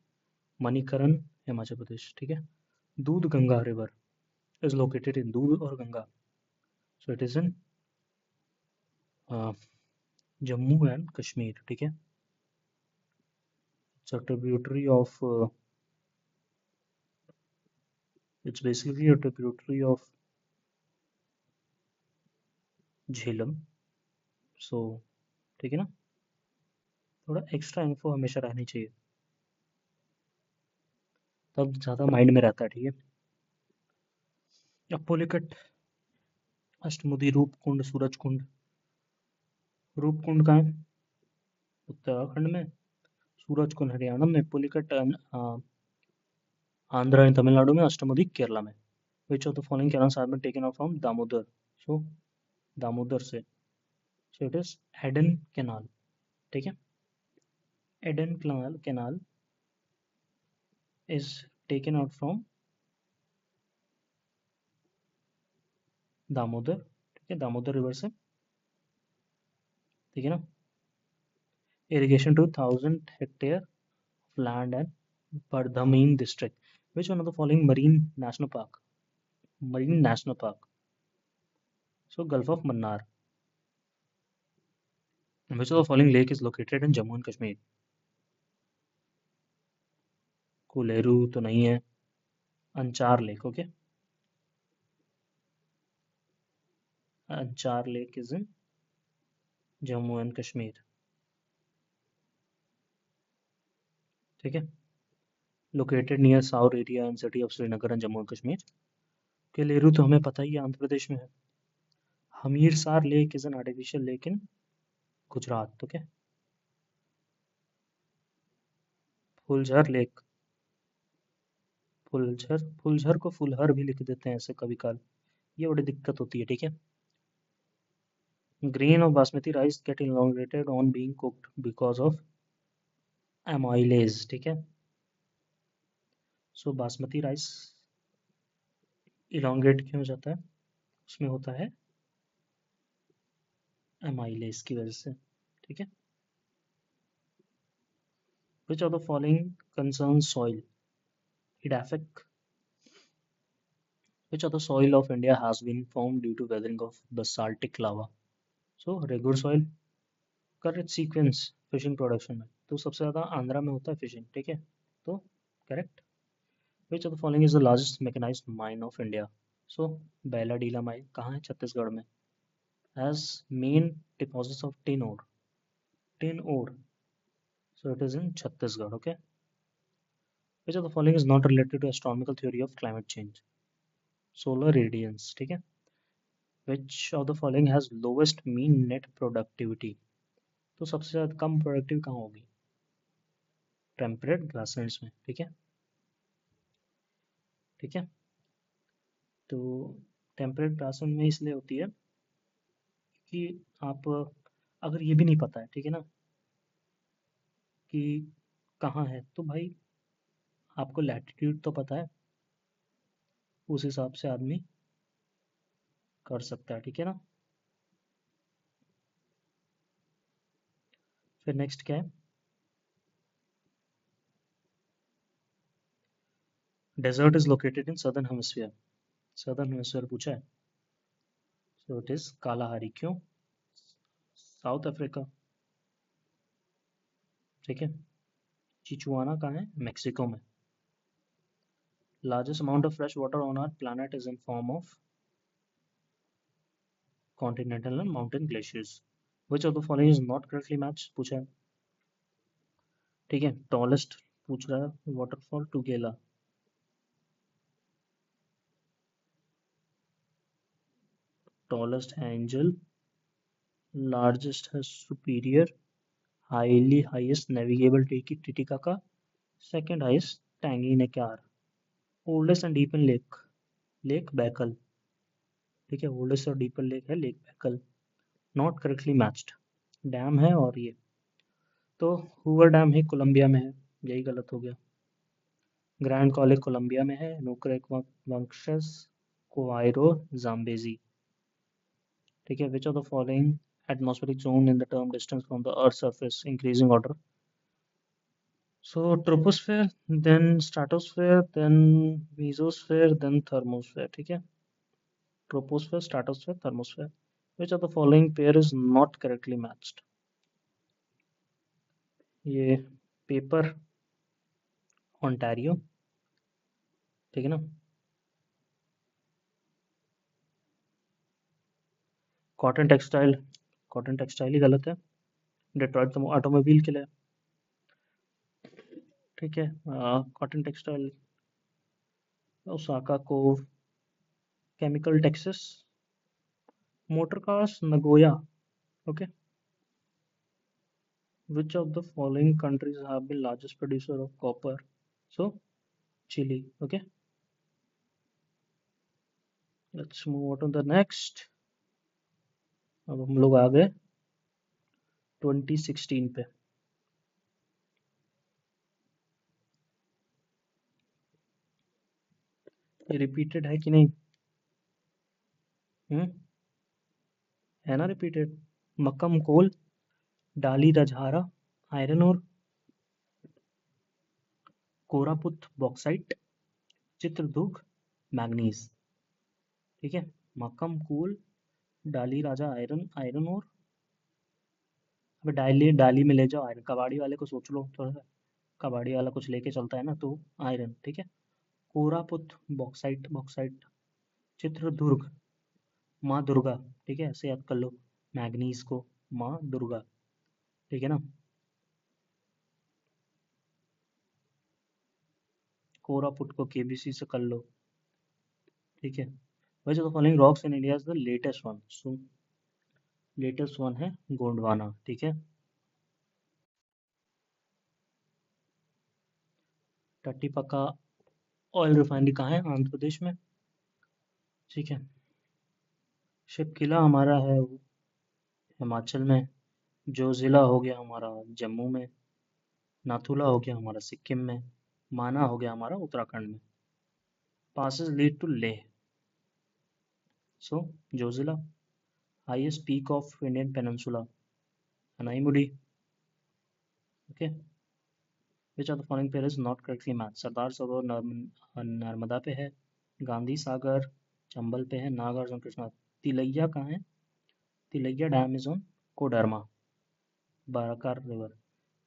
मणिकरण हिमाचल प्रदेश, ठीक है। Doodh Ganga river is located in Doodh और Ganga, so it is in Jammu and Kashmir, ठीक है। It's a tributary of it's basically a tributary of Jhelum, so ठीक है ना। थोड़ा एक्स्ट्रा इन्फो हमेशा रहनी चाहिए, तब ज़्यादा माइंड में रहता है, ठीक है। अब पुलिकट, अष्टमुदी, रूपकुंड, सूरजकुंड। रूपकुंड कहाँ है? उत्तराखंड में। सूरजकुंड हरियाणा में। पुलिकट आंध्र एंड तमिलनाडु में। अष्टमुदी केरला में। Which of the following canals have been taken out from Damodar? So Damodar से, so it is Eden canal, ठीक है। Eden canal is taken out from Damodar, ठीक है, दामोदर रिवर से, ठीक है ना। Irrigation to 1000 hectare of land and Bardhamin district. Which one of the following marine national park? Marine national park. So Gulf of Mannar. Which of the following lake is located in Jammu and Kashmir? Kolleru तो नहीं है, Anchar lake, okay. Anchar lake is in Jammu and Kashmir, ठीक है। Located near south area and city of Srinagar and Jammu and Kashmir. Kolleru तो हमें पता ही है, आंध्र प्रदेश में है। Hamirsar lake is an artificial lake in Gujarat, okay. Phuljhar lake, Phuljhar, Phuljhar को फुलहर भी लिख देते हैं ऐसे कभी काल, ये बड़ी दिक्कत होती है, ठीक है। Grain of basmati rice get elongated on being cooked because of amylase, ठीक है। सो बासमती राइस इलोंगेट क्यों हो जाता है? उसमें होता है amylase की वजह से, ठीक है। Which of the following concerns soil? Edaphic. Which of the soil of India has been formed due to weathering of basaltic lava? So regular soil. Correct sequence fishing production में तो सबसे ज़्यादा आंध्रा में होता है फिशिंग, ठीक है, तो correct. Which of the following is the largest mechanized mine of India? So Bailadila mine कहाँ है? छत्तीसगढ़ में। Has main deposits of tin ore. Tin ore. So it is in Chhattisgarh. Okay. Which of the following is not related to astronomical theory of climate change? Solar radiance. ठीक है. Which of the following has lowest mean net productivity? तो सबसे ज़्यादा कम productive कहाँ होगी? Temperate grasslands में, ठीक है, ठीक है। तो टेम्परेट ग्रासलैंड में इसलिए होती है कि आप अगर ये भी नहीं पता है, ठीक है ना, कि कहाँ है, तो भाई आपको लैटिट्यूड तो पता है, उस हिसाब से आदमी कर सकता है, ठीक है ना। फिर नेक्स्ट क्या है, desert is located in southern hemisphere. Southern hemisphere पूछा है, सो इट इज कालाहारी। क्यों? साउथ अफ्रीका, ठीक है। चिचुआना कहाँ है? मेक्सिको में। Largest amount of fresh water on our planet is in form of continental and mountain glaciers. Which of the following is not correctly match पूछा है, ठीक है। टॉलेस्ट पूछ रहा है वाटरफॉल टुगेला, टॉलेस्ट है एंजल, लार्जेस्ट है Superior, highest navigable Titicaca, second highest Tanganyika, oldest and deepest lake, lake Baikal, ठीक है। ओल्डेस्ट और डीपर लेक है lake Baikal, not correctly matched. Dam है और ये तो हूवर डैम है कोलंबिया में है, यही गलत हो गया। ग्रैंड कॉलेज कोलंबिया में है, नुक्रेक वंशस कोवाइरो जाम्बेजी, ठीक है। Which of the following atmospheric zone in the term distance from the earth surface increasing order, so troposphere, then stratosphere, then mesosphere, then thermosphere, ठीक है। Troposphere, stratosphere, thermosphere. Which of the following pair is not correctly matched, ये paper Ontario, ठीक है ना। Cotton textile, cotton textile ही गलत है, Detroit तो ऑटोमोबाइल के लिए, ठीक है। Cotton textile Osaka Kobe, chemical Texas, motor cars Nagoya, okay. Which of the following countries have been largest producer of copper, so Chile, okay. Let's move on to the next. अब हम लोग आ गए 2016 पे। ये रिपीटेड है कि नहीं? हम्म, है ना रिपीटेड। मक्कम कोल, डाली रजहारा आयरन और, कोरापुत बॉक्साइट, चित्रदुर्ग मैग्नीज, ठीक है। मक्कम कोल, डाली राजा आयरन, आयरन और, अब डाली डाली में ले जाओ आयरन, कबाड़ी वाले को सोच लो थोड़ा सा, कबाड़ी वाला कुछ लेके चलता है ना, तो आयरन, ठीक है। कोरापुत बॉक्साइट, बॉक्साइट, चित्रदुर्ग माँ दुर्गा, ठीक है, ऐसे याद कर लो, मैग्नीज को माँ दुर्गा, ठीक है ना। कोरापुट को केबीसी से कर लो, ठीक है। वैसे तो following rocks in India is the latest one, so latest one है गोंडवाना, ठीक है। टट्टीपक्का ऑयल रिफाइनरी कहाँ है? आंध्र प्रदेश में, ठीक है। शिप किला हमारा है हिमाचल में, जो जिला हो गया हमारा जम्मू में, नाथुला हो गया हमारा सिक्किम में, माना हो गया हमारा उत्तराखंड में। Passes lead to Leh, so जो जिला, highest peak of Indian peninsula Anaimudi, okay. Which of the following pair is not correctly match, Sardar Sarovar Narmada पे है, गांधी सागर चंबल पे है, नागार्जुन कृष्णा, तिलैया कहाँ है? Tilaiya dam is on Koderma, Barakar river,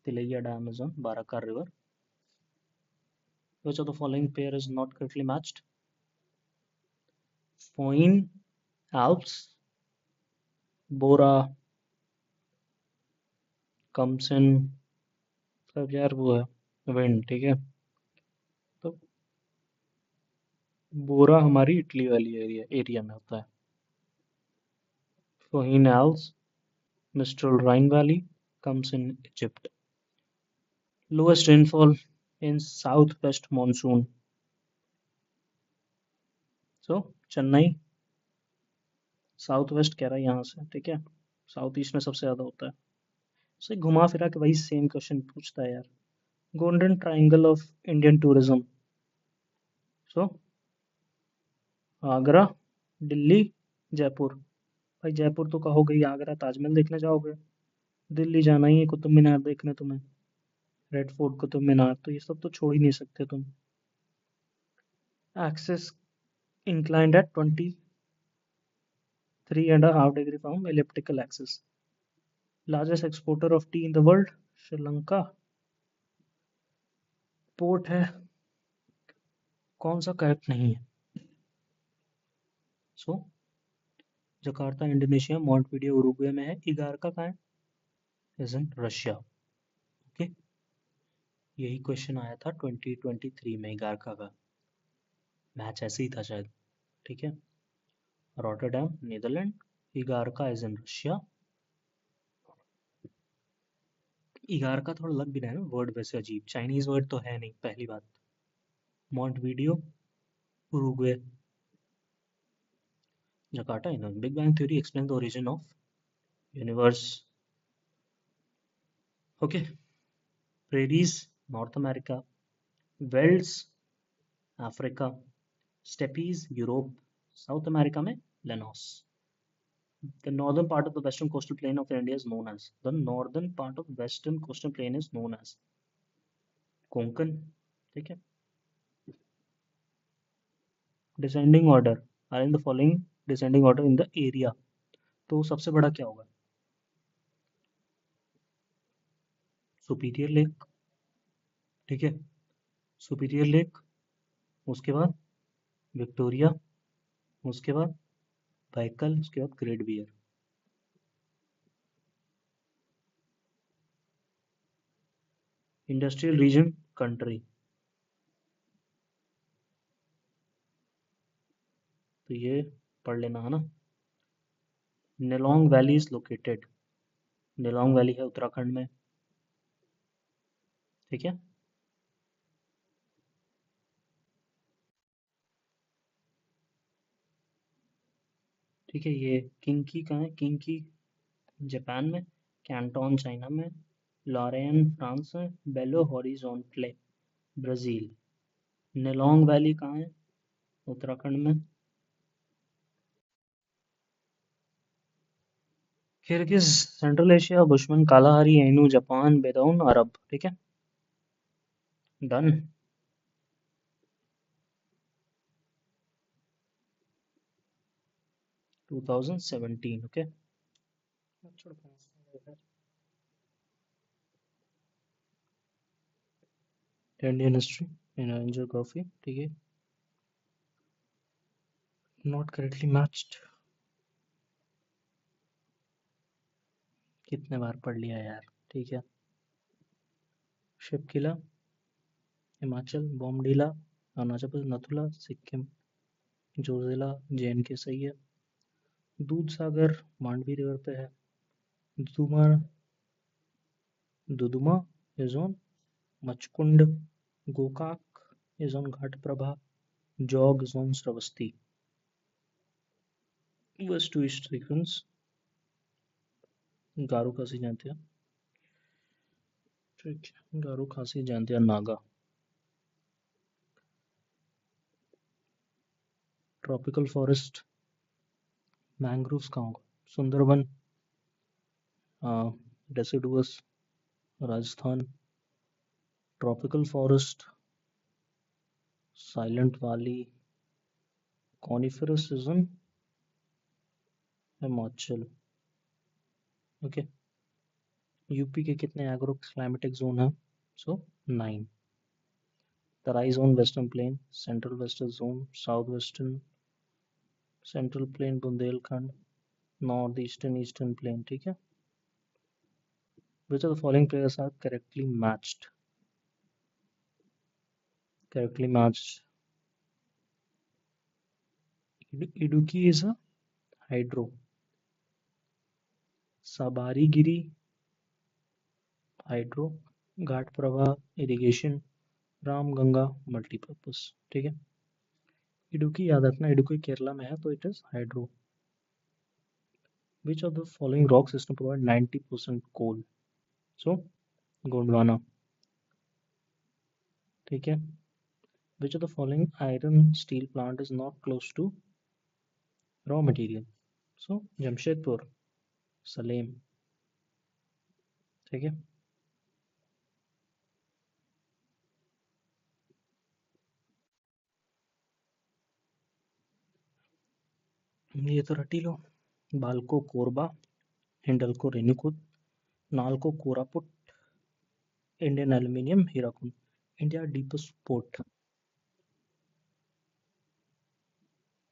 Tilaiya dam is on Barakar river. Which of the following pair is not correctly matched? Foin Alps, Bora comes in, सब यार वो है विंड, ठीक है। तो बोरा हमारी इटली वाली एरिया एरिया में होता है। Foehn Alps, Mistral Rhine valley comes in Egypt. Lowest rainfall in southwest monsoon, so Chennai, south west कह रहा है यहाँ से, ठीक है। साउथ ईस्ट में सबसे ज्यादा होता है। सो घुमा फिरा के वही सेम क्वेश्चन पूछता है यार। Golden triangle of Indian tourism. So Agra, Delhi, Jaipur. भाई जयपुर तो कहोगे ही, आगरा ताजमहल देखने जाओगे, दिल्ली जाना ही है कुतुब मीनार देखने तुम्हें, रेड फोर्ट कुतुब मीनार, तो ये सब तो छोड़ ही नहीं सकते तुम। Axis inclined at 23.5 degree from elliptical axis. Largest exporter of tea in the world, Sri Lanka. Port है, कौन सा करेक्ट नहीं है। सो जकार्ता इंडोनेशिया, मॉन्टविडियो उरुग्वे में है। इगारका कहाँ है? Is in Russia. ओके, यही क्वेश्चन आया था 2023 में इगारका का, मैच ऐसे ही था शायद, ठीक है। Rotterdam Netherland, Igarka is in Russia. Igarka थोड़ा लग भी रहा है ना वर्ड वैसे अजीब, चाइनीज वर्ड तो है नहीं पहली बात। मॉन्टविडियो Uruguay. Jakarta, in a Big Bang Theory, explains the origin of universe. Okay, prairies, North America, welds, Africa, steppes, Europe, South America में Llanos. The northern part of the western coastal plain of India is known as. The northern part of western coastal plain is known as Konkan. ठीक है. Descending order are in the following descending order in the area. तो सबसे बड़ा क्या होगा? Superior lake, ठीक है, superior lake, उसके बाद विक्टोरिया, उसके बाद बाइकल, उसके बाद Great Bear. Industrial region country, तो ये पढ़ लेना है ना। Nelong valley is located, Nelong valley है उत्तराखंड में, ठीक है। ठीक है, ये किंकी कहाँ है? किंकी जापान में, कैंटोन चाइना में, लॉरेन फ्रांस में, Belo Horizonte Brazil. Nelong valley कहाँ है? उत्तराखंड में। Kyrgyz central Asia, Bushman Kalahari Ainu Japan, Bedouin Arab, ठीक है। Done. 2017, okay. Indian history in geography, ठीक है। Not correctly matched. कितने बार पढ़ लिया यार, ठीक है। शिपकिला, हिमाचल, बॉमडीला, अरुणाचल प्रदेश, नथुला, सिक्किम, जोजिला, JNK, सही है। दूध सागर मांडवी रिवर पे है। Duduma, Duduma is on Machkund, Gokak is on Ghataprabha, Jog is on Shravasti. West to east sequence, Garo Khasi Jaintia, ठीक है, Garo Khasi Jaintia Naga. Tropical forest, mangroves कहाँ होगा? Sundarban, deciduous, Rajasthan. Tropical forest, Silent Valley, coniferous season, Himachal, okay. UP के कितने एग्रो क्लाइमेटिक जोन है? So 9। Terai zone western plain, central western zone, south western, central plain Bundelkhand, north eastern eastern plane, ठीक है। Which of the following players are correctly matched? Correctly matched. Idukki is a hydro. Sabarigiri hydro. Ghat Prabha irrigation, Ramganga multipurpose, ठीक है। इडुक्की याद रखना, इडुक्की केरला में है तो it is hydro. Which of the following rock system provide 90% coal? So Gondwana. ठीक है. Which of the following iron steel plant is not close to raw material? So Jamshedpur, Salem. ठीक है. ये तो रटी लो. Balco Korba, Hindalco Renukoot, Nalco Koraput, Indian aluminium Hirakud. India deepest port.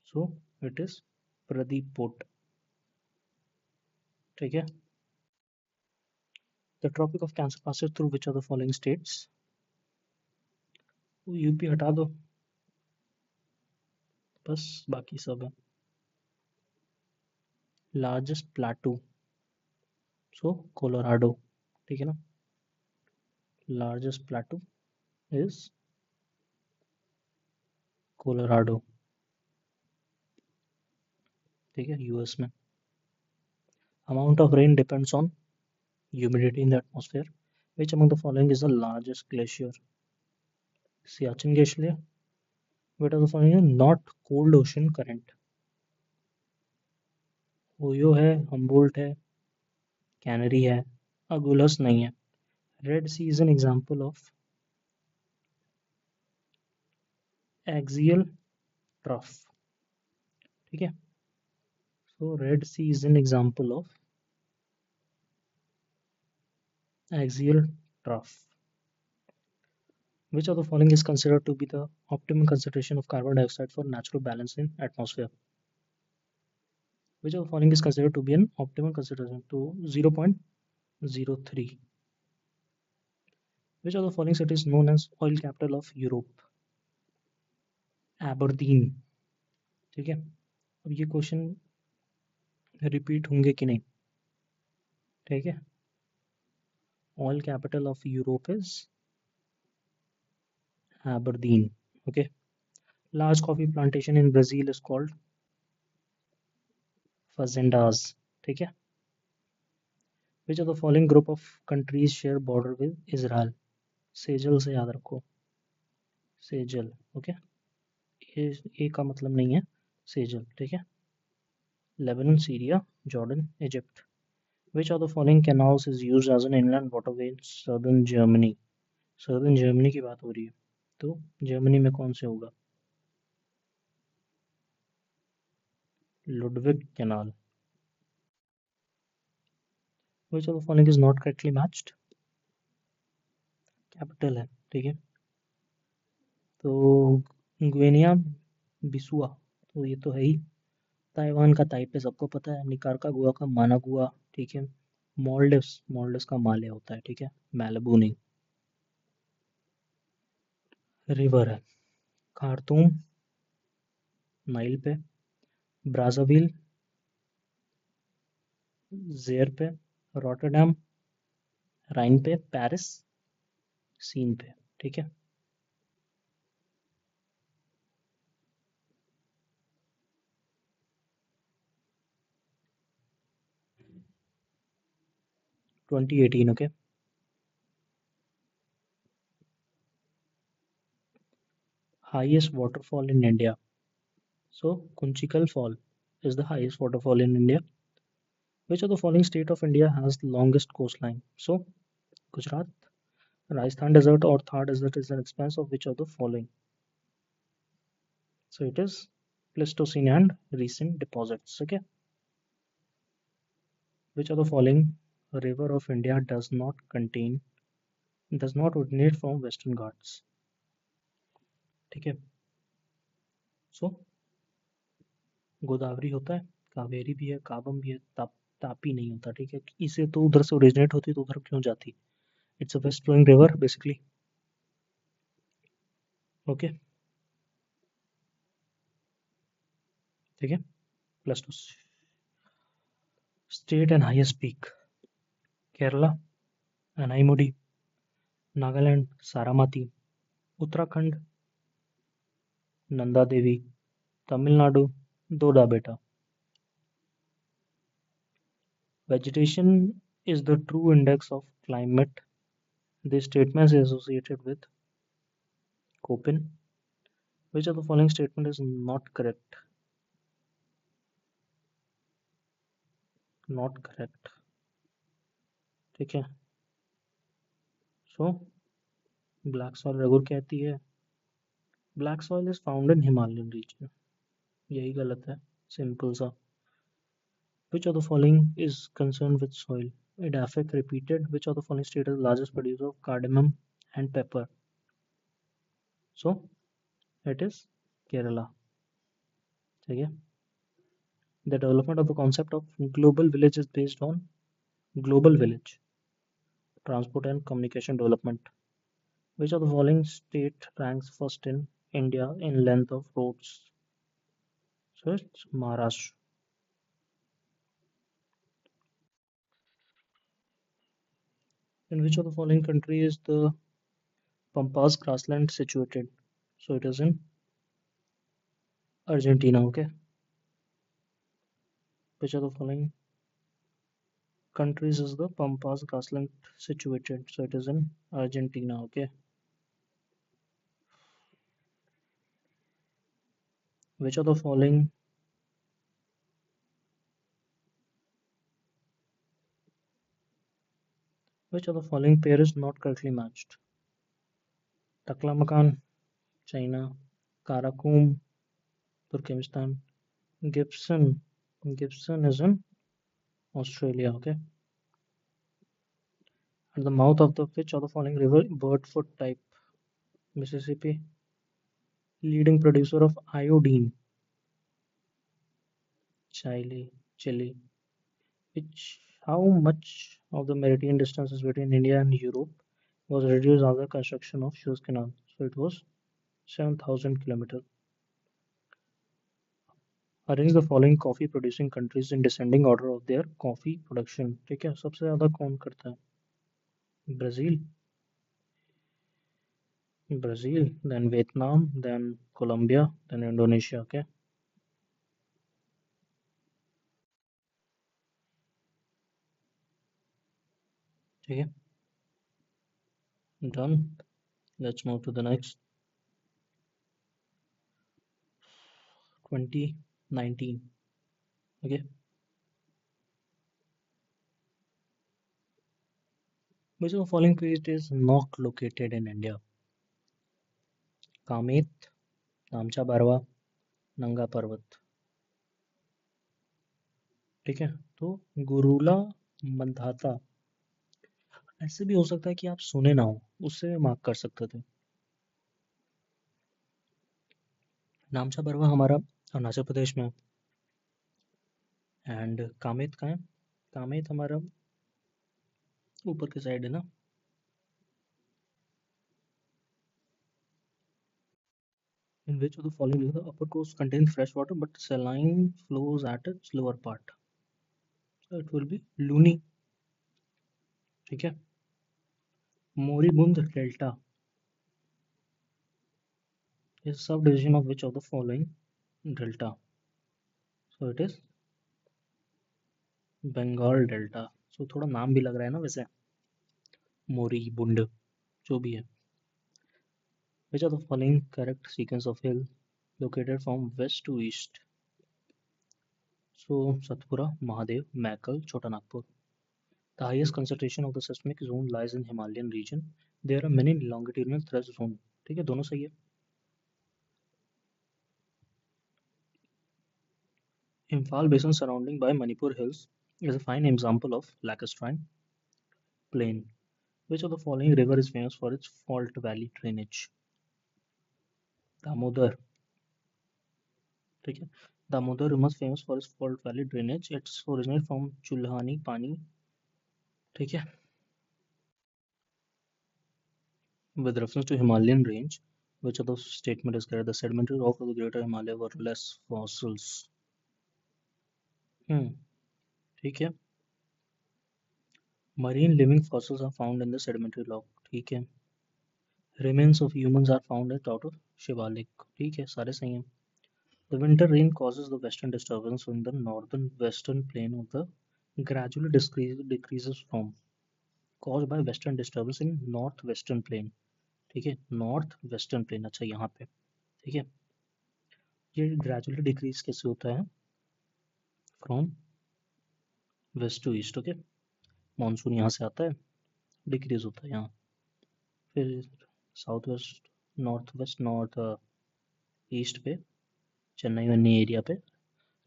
So it is Pradeep Port. ठीक है. The Tropic of Cancer passes through which of the following states? UP हटा दो, बस बाकी सब है. Largest plateau, so Colorado. ठीक है ना. Largest plateau is Colorado. ठीक है. यूएस में. Amount of rain depends on humidity in the atmosphere. Which among the following is the largest glacier? Siachen glacier. Which of the following is not cold ocean current? Oyo है, Humboldt है, Canary है, Agulhas नहीं है. Red C is an example of axial trough. ठीक है. So Red C is an example of axial trough. Which of the following is considered to be the optimum concentration of carbon dioxide for natural balance in atmosphere? Which of the following is considered to be an optimum concentration? To 0.03. Which of the following city is known as oil capital of Europe? Aberdeen. ठीक है. अब ये question repeat होंगे कि नहीं? ठीक है. Oil capital of Europe is Aberdeen. Okay. Large coffee plantation in Brazil is called fazendas. ठीक है. Which of the following group of countries share border with Israel? Sejal से याद रखो. सेजल. ओके. ए का मतलब नहीं है सेजल. ठीक है. Lebanon, Syria, Jordan, Egypt. Which of the following canals is used as an inland waterway in southern Germany? southern Germany की बात हो रही है, तो जर्मनी में कौन से होगा? Ludwig canal. Which of the following is not correctly matched? Capital है. ठीक है. तो ग्वेनिया बिसुआ, तो ये तो है ही. ताइवान का ताइपे सबको पता है. निकारागुआ का मानागुआ. ठीक है. मॉल्डिव्स, मॉल्डिव्स का माले होता है. ठीक है. मैलिबू नहीं. रिवर है. खार्तूम नाइल पे, ब्राज़ाविल ज़ेयर पे, रॉटरडैम राइन पे, पेरिस सीन पे. ठीक है. Twenty 18. Okay. Highest waterfall in India. So Kunchikal fall is the highest waterfall in India. Which of the following state of India has the longest coastline? So Gujarat, Rajasthan desert or Thar desert is an expanse of which of the following? So it is Pleistocene and recent deposits. Okay. Which of the following river of India does not originate from Western Ghats? ठीक है. So Godavari होता है, कावेरी भी है, काबम भी है, तापी नहीं होता. ठीक है. इसे तो उधर से ओरिजिनेट होती तो उधर क्यों जाती? It's a west flowing river basically. Okay. ठीक है. Plus two. State and highest peak. Kerala Anaimudi, Nagaland Saramati, Uttarakhand Nanda Devi, Tamil Nadu Doda Betta. Vegetation is the true index of climate. This statement is associated with Köppen. Which of the following statement is not correct? Not correct. ठीक है. So black soil रघुर कहती है black soil is found in Himalayan region. यही गलत है. Simple सा. Which of the following is concerned with soil? Edaphic repeated. Which of the following state is the largest producer of cardamom and pepper? So it is Kerala. ठीक है. The development of the concept of global village is based on global village, transport and communication development. Which of the following state ranks first in India in length of roads? So it's Maharashtra. In which of the following country is the Pampas grassland situated? So it is in Argentina. Okay. Which of the following countries is the Pampas grassland situated? So it is in Argentina. Okay. Which of the following pair is not correctly matched? Taklamakan, China. Karakum, Turkmenistan. Gibson. Gibson is in Australia. Okay. At the mouth of the which of the following river bird foot type? Mississippi. Leading producer of iodine. Chile. Which how much of the maritime distances between India and Europe was reduced after construction of Suez Canal? So it was 7,000 kilometers. Arrange the following coffee producing countries in descending order of their coffee production. ठीक है. सबसे ज़्यादा कौन करता है? Brazil, then Vietnam, then Colombia, then Indonesia. Okay. ठीक है. Done. Let's move to the next. 2019. Okay. Which of the following place is not located in India? Kamet, नामचा बारवा, नंगा पर्वत. ठीक है. तो गुरुला मंधाता ऐसे भी हो सकता है कि आप सुने ना हो, उससे मार्क कर सकते थे. नामचा बरवा हमारा अरुणाचल प्रदेश में. एंड कामेत कहाँ है? कामेत हमारा ऊपर के साइड है ना. In which of the following the upper coast contains fresh water but saline flows at its lower part? So it will be Luni. ठीक है. Moribund Delta is subdivision of which of the following delta? So it is Bengal Delta. So थोड़ा नाम भी लग रहा है ना वैसे. मोरीबुंड जो भी है. Which of the following correct sequence of hill located from west to east? So Satpura, Mahadev, Mackle, Chota Nagpur. The highest concentration of the seismic zone lies in Himalayan region. There are many longitudinal thrust zone. ठीक है. दोनों सही है. Imphal basin surrounding by Manipur hills is a fine example of lacustrine plain. Which of the following river is famous for its fault valley drainage? Damodar. ठीक है. Damodar river is famous for its fault valley drainage. It's originated from Chulhani Pani. ठीक है. With reference to Himalayan range, which of the statement is correct? The sedimentary rock of the Greater Himalaya were less fossils. ठीक है. Marine living fossils are found in the sedimentary rock. ठीक है. Remains of humans are found out of Shivalik. ठीक है. सारे सही हैं. The winter rain causes the western disturbance in the northern western plain of the gradually decreases from caused by western disturbance in northwestern plain। ठीक है, north western plane, अच्छा यहाँ पे, ठीक है। ये ग्रेजुअली डिक्रीज कैसे होता है, from west to east, okay. Monsoon यहाँ से आता है, डिक्रीज होता है यहाँ, फिर south west, north west, north east पे, चेन्नई वन्नी एरिया पे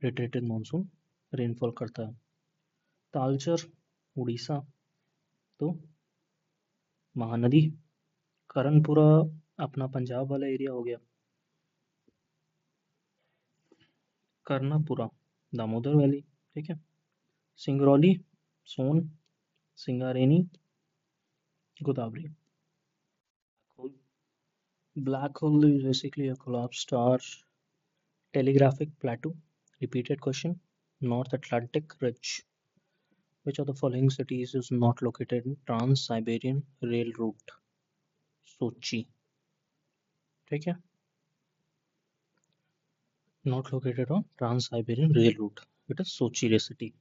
रिट्रेटेड मानसून रेनफॉल करता है। तालचर उड़ीसा, तो महानदी, करणपुरा अपना पंजाब वाला एरिया हो गया, कर्णापुरा दामोदर वैली, ठीक है। सिंगरौली, सोन, Singareni, Godavari. Black hole is basically a collapsed star telegraphic plateau. Repeated question. North Atlantic Ridge. Which of the following cities is not located in Trans-Siberian Rail Route? Sochi. ठीक है, not located on Trans-Siberian Rail Route. It is Sochi city.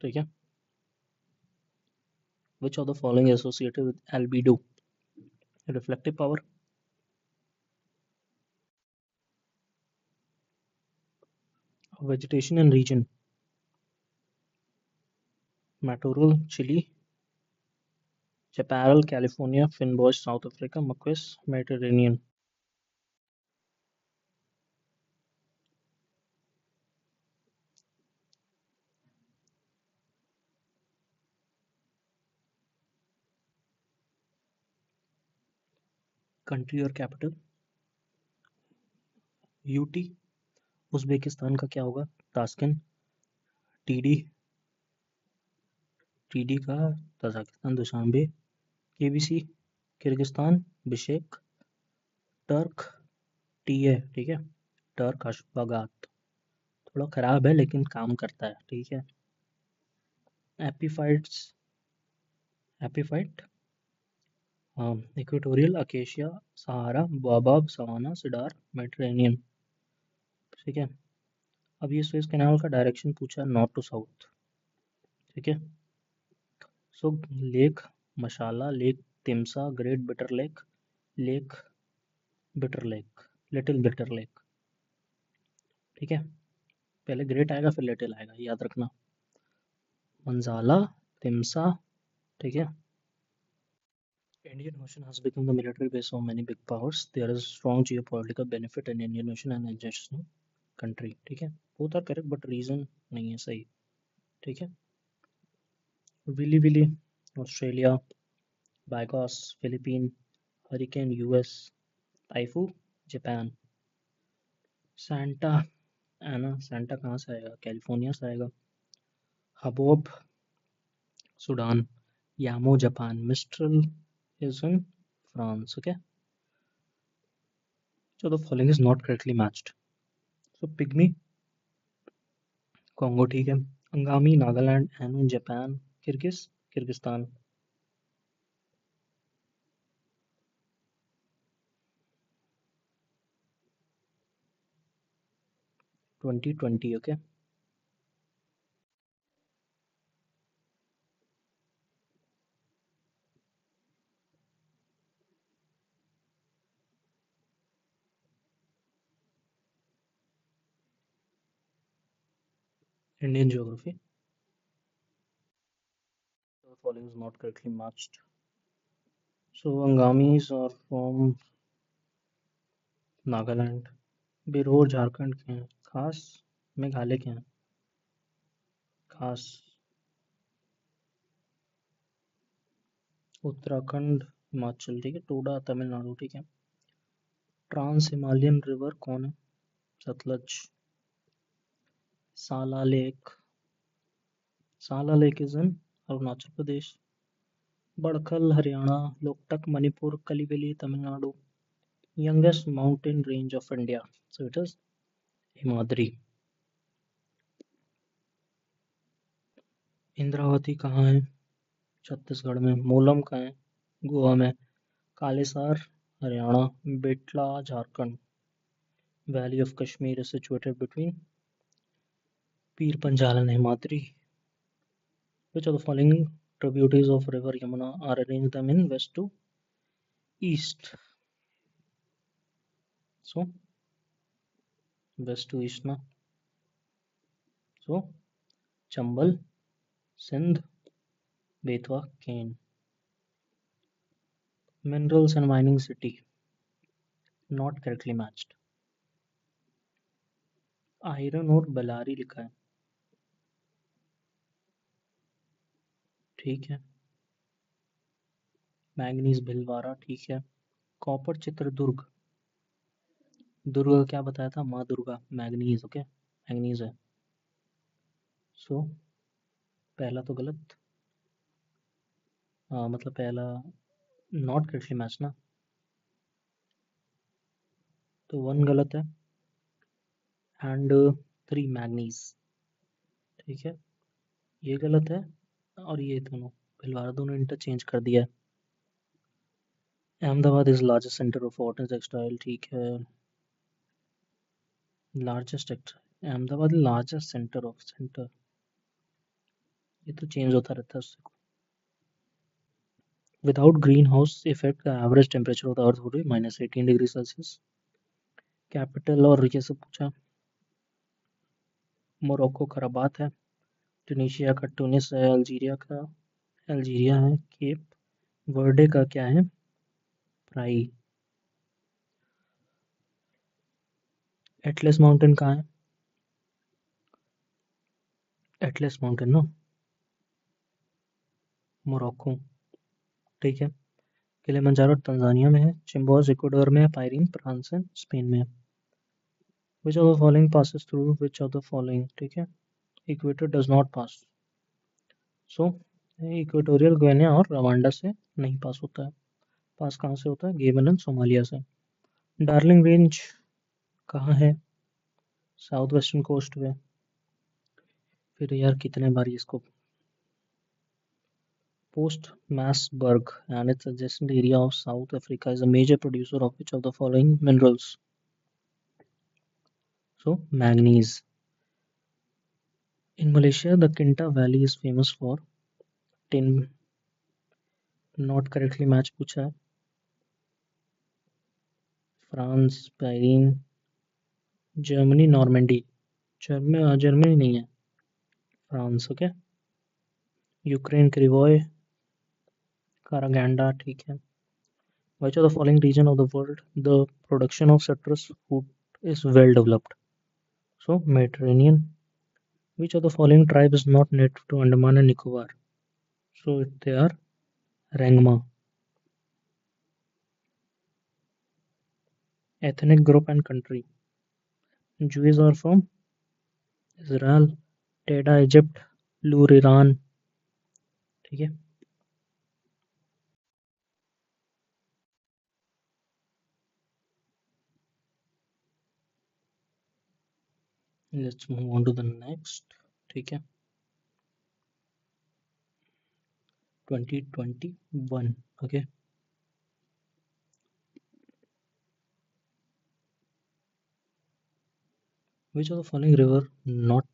ठीक है. Which of the following is associated with albedo? Reflective power, vegetation and region. Matorral, Chile. Chaparral, California. Fynbos, South Africa. Marquess, Mediterranean. Country or capital? UT. Uzbekistan का क्या होगा? Tashkent. TD, TD का Tajikistan Dushanbe. KBC Kyrgyzstan Bishkek. Turk TA, ठीक है, Turk अशगाबत, थोड़ा खराब है लेकिन काम करता है, ठीक है। Epiphytes, epiphyte, equatorial, acacia, Sahara, baobab, savanna, cedar, Mediterranean, ठीक है। अब ये स्वेज कैनाल का डायरेक्शन पूछा, नॉर्थ टू साउथ, ठीक है। So lake Manzala, lake Timsah, great bitter lake, lake bitter lake, little bitter lake, ठीक है। पहले ग्रेट आएगा फिर लिटिल आएगा, याद रखना। मंजाला, तिमसा, ठीक है। Indian Ocean has become the military base of many big powers. There is strong geopolitical benefit in Indian Ocean and adjacent country, ठीक है। both are correct but reason नहीं है सही, ठीक है। Willy willy Australia, baguio Philippine, hurricane US, typhoon Japan, Santa Ana, Santa कहाँ से आएगा? कैलिफोर्निया से आएगा। Haboob Sudan, yamo Japan, Mistral is in France, okay. So the following is not correctly matched. So pygmy Congo, ठीक है। Angami Nagaland, Ainu Japan, Kyrgyzstan. 2020, okay. Indian geography. The following is not correctly matched. So Angamis are from Nagaland, Birhor Jharkhand के हैं, खास मेघालय के हैं, खास उत्तराखंड हिमाचल, ठीक है। टोडा तमिलनाडु, ठीक है। ट्रांस हिमालयन रिवर कौन है? Sutlej. Sela lake, Sela lake is in Arunachal Pradesh. Badkhal Haryana, Loktak Manipur, Kaliveli Tamil Nadu. Youngest mountain range of India, so it is Himadri. Indravati कहाँ है? छत्तीसगढ़ में। मोलम कहाँ है? गोवा में। Kalesar Haryana, Betla Jharkhand. Valley of Kashmir is situated between Pir Panjal and Himatri. Which of the following tributaries of River Yamuna are arranged them in west to east? So west to east na. So Chambal, Sindh, Betwa, Kane. Minerals and mining city not correctly matched. Iron और बेलारी लिखा है. ठीक है. Manganese Bhilwara ठीक है. Copper Chitradurga. दुर्ग का क्या बताया था? माँ दुर्गा. मैंगनीज. ओके, मैंगनीज है. सो पहला तो गलत. मतलब पहला नॉट करेक्टली मैच ना, तो 1 गलत है. And 3 manganese. ठीक है, ये गलत है. और ये दोनों भिलवारा दोनों इंटरचेंज कर दिया है. Ahmedabad is largest centre of cotton textile. ठीक है, largest Ahmedabad largest centre of centre, ये तो चेंज होता रहता है उससे. Without green house effect the average temperature of the earth would be -18 degree Celsius. Capital और ये सब पूछा. मोरक्को का रबात है. ट्यूनीशिया का टूनिस है. अल्जीरिया है. केप वर्डे का क्या है? प्राई. एटलस माउंटेन कहाँ है? एटलस माउंटेन ना, मोरक्को. ठीक है. किलिमंजारो तंजानिया में है. चिम्बोज इक्वाडोर में है. पायरीन फ्रांस है, स्पेन में है. Which of the following passes through which of the following. ठीक है, equator does not pass. So equatorial Guinea और रवांडा से नहीं पास होता है. पास कहाँ से होता है? गेबन एंड सोमालिया से. डार्लिंग रेंज कहाँ है? साउथ वेस्टर्न कोस्ट पे. फिर यार कितने बार इसको. Post Maasburg and its adjacent area of South Africa is a major producer of which of the following minerals? So, manganese. In Malaysia, the Kinta Valley is famous for tin. Not correctly match पूछा है. France, pyrene. Germany, Normandy. Germany नहीं है, France. Okay. Ukraine, क्रिवोय. कारागंडा. ठीक है. Which of the following region of the world the production of citrus fruit is well developed? So, Mediterranean. Which of the following tribe is not native to Andaman and Nicobar? So they are Rangma. Ethnic group and country. Jews are from Israel, Teda, Egypt, Lur, Iran. ठीक है. Let's move on to the next. ठीक है. 2021. Okay. Which of the following river not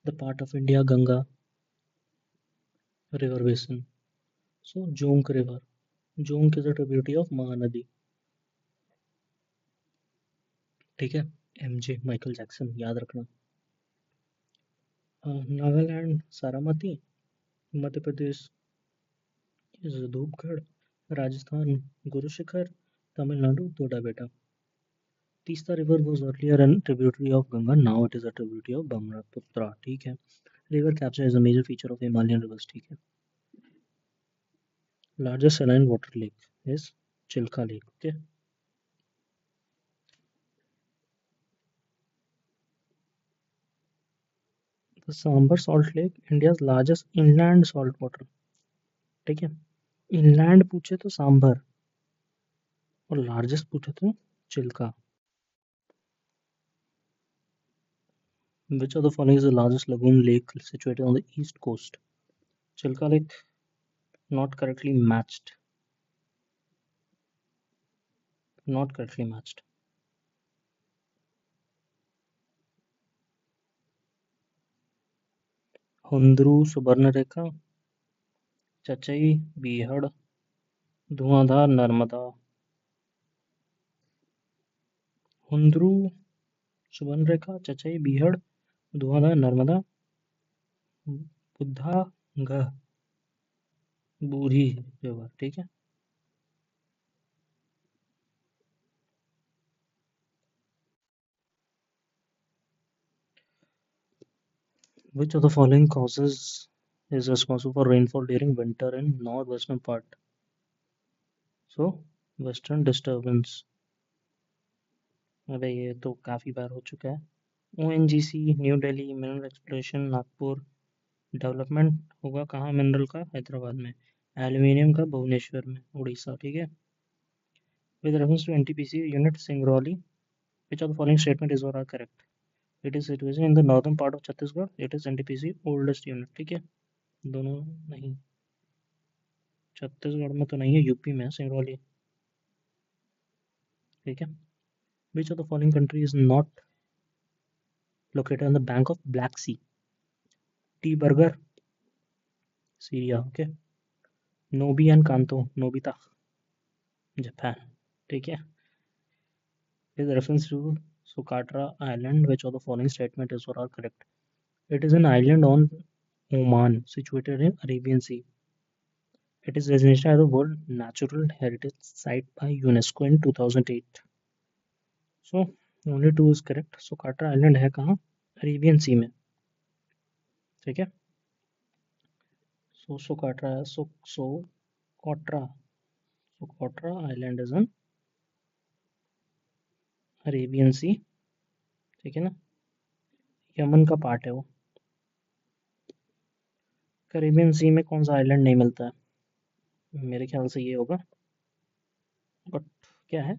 the part of India Ganga river basin? So Junk river. Junk is a tributary of Mahanadi. ठीक है. MJ Michael Jackson याद रखना. नागालैंड सारामती. मध्य प्रदेश धूपगढ़. राजस्थान गुरुशिखर. तमिलनाडु टोडा बेटा. Teesta river was earlier a tributary of Ganga. Now it is a tributary of Brahmaputra. ठीक है. River capture is a major feature of Himalayan rivers. ठीक है. Largest saline water lake is Chilka Lake. Okay. The Sambar Salt Lake, India's largest inland salt water. ठीक है. Inland पूछे तो सांभर और largest पूछे तो Chilka. Which of the following is the largest lagoon lake situated on the east coast? Chilka Lake. Not correctly matched. Not correctly matched. हुंद्रू Subarnarekha, Chachai बीहड़, धुआंधार नर्मदा। हुंद्रू सुवर्णरेखा, चचई बीहड़, धुआंधार नर्मदा, बुद्धा गह, बूढ़ी river. ठीक है। Which of the following causes is responsible for rainfall during winter in northwestern part? So, western disturbance. अबे ये तो काफी बार हो चुका है। ONGC, new Delhi, mineral exploration, Nagpur. Development होगा कहाँ मिनरल का? हैदराबाद में। एल्यूमिनियम का भुवनेश्वर में, उड़ीसा। ठीक है। With reference to NTPC unit Singrauli, which of the following statement is or are correct? It is situated in the northern part of Chhattisgarh. It is NTPC oldest unit. ठीक है। दोनों नहीं, छत्तीसगढ़ में तो नहीं है, यूपी में है सिंगरौली। ठीक है। Which of the following country is not located on the bank of Black Sea? T. Burger, Syria. Okay. Nobi and Kanto, Nobita, Japan. ठीक है। With reference to Socotra Island, which of the following statement is or are correct? It is an island on Oman, situated in Arabian Sea. It is designated as a World Natural Heritage Site by UNESCO in 2008. So, only two is correct. Socotra Island है कहाँ? Arabian सी में। ठीक है। Socotra Island is on Arabian Sea. ठीक है ना। Yemen का part है वो। अरेबियन सी में कौन सा आइलैंड नहीं मिलता है? मेरे ख्याल से ये होगा, बट क्या है?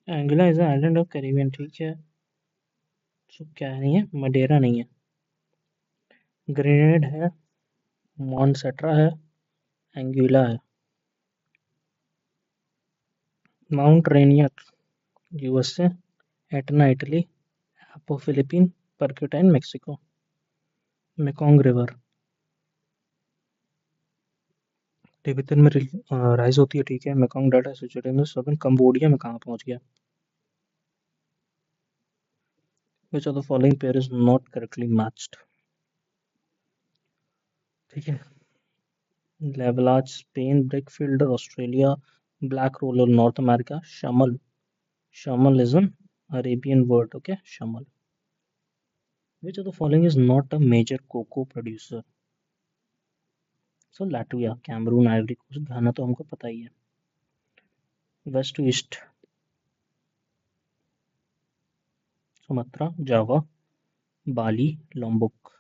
एंगुला इज आइलैंड ऑफ कैरिबियन। ठीक है। तो क्या नहीं है? मडेरा नहीं है। ग्रेनेड है, मॉन्सेट्रा है, एंगुला है। Mount Rainier USA, Etna Italy, Apo Philippine, Paricutin Mexico. Mekong river Tibetan में राइज होती है। ठीक है। Mekong delta situated in southern Cambodia में कहाँ पहुंच गया? Which of the following pair is not correctly matched? ठीक है। Leveche Spain, brickfielder Australia, black roller North America, shamal. Shamal is an Arabian word. Okay, shamal. Which of the following is not a major cocoa producer? So Latvia, Cameroon, Ivory Coast, Ghana तो हमको पता ही है। West to east, Sumatra, Java, Bali, Lombok.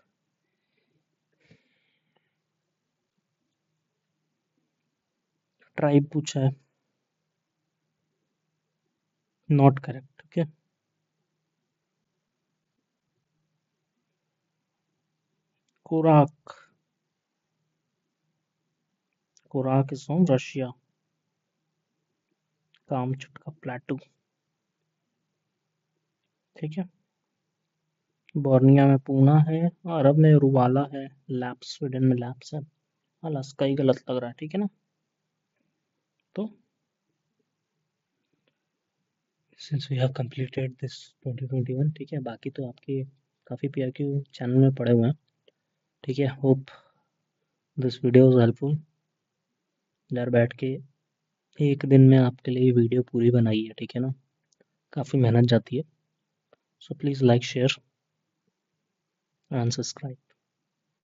Tribe पूछा है, not correct. Okay. Koryak, Koryak is from Russia. Kamchatka plateau. ठीक है। बोर्निया में पूना है, अरब में रुवाला है, लैप्स स्वीडन में लैप्स है, अलास्का ही गलत लग रहा है। ठीक है ना। तो since we have completed this 2021, ठीक है, बाकी तो आपके काफ़ी PRQ चैनल में पड़े हुए हैं। ठीक है। Hope this video is helpful. यार बैठ के एक दिन में आपके लिए वीडियो पूरी बनाई है। ठीक है ना। काफ़ी मेहनत जाती है। So please like, share and subscribe.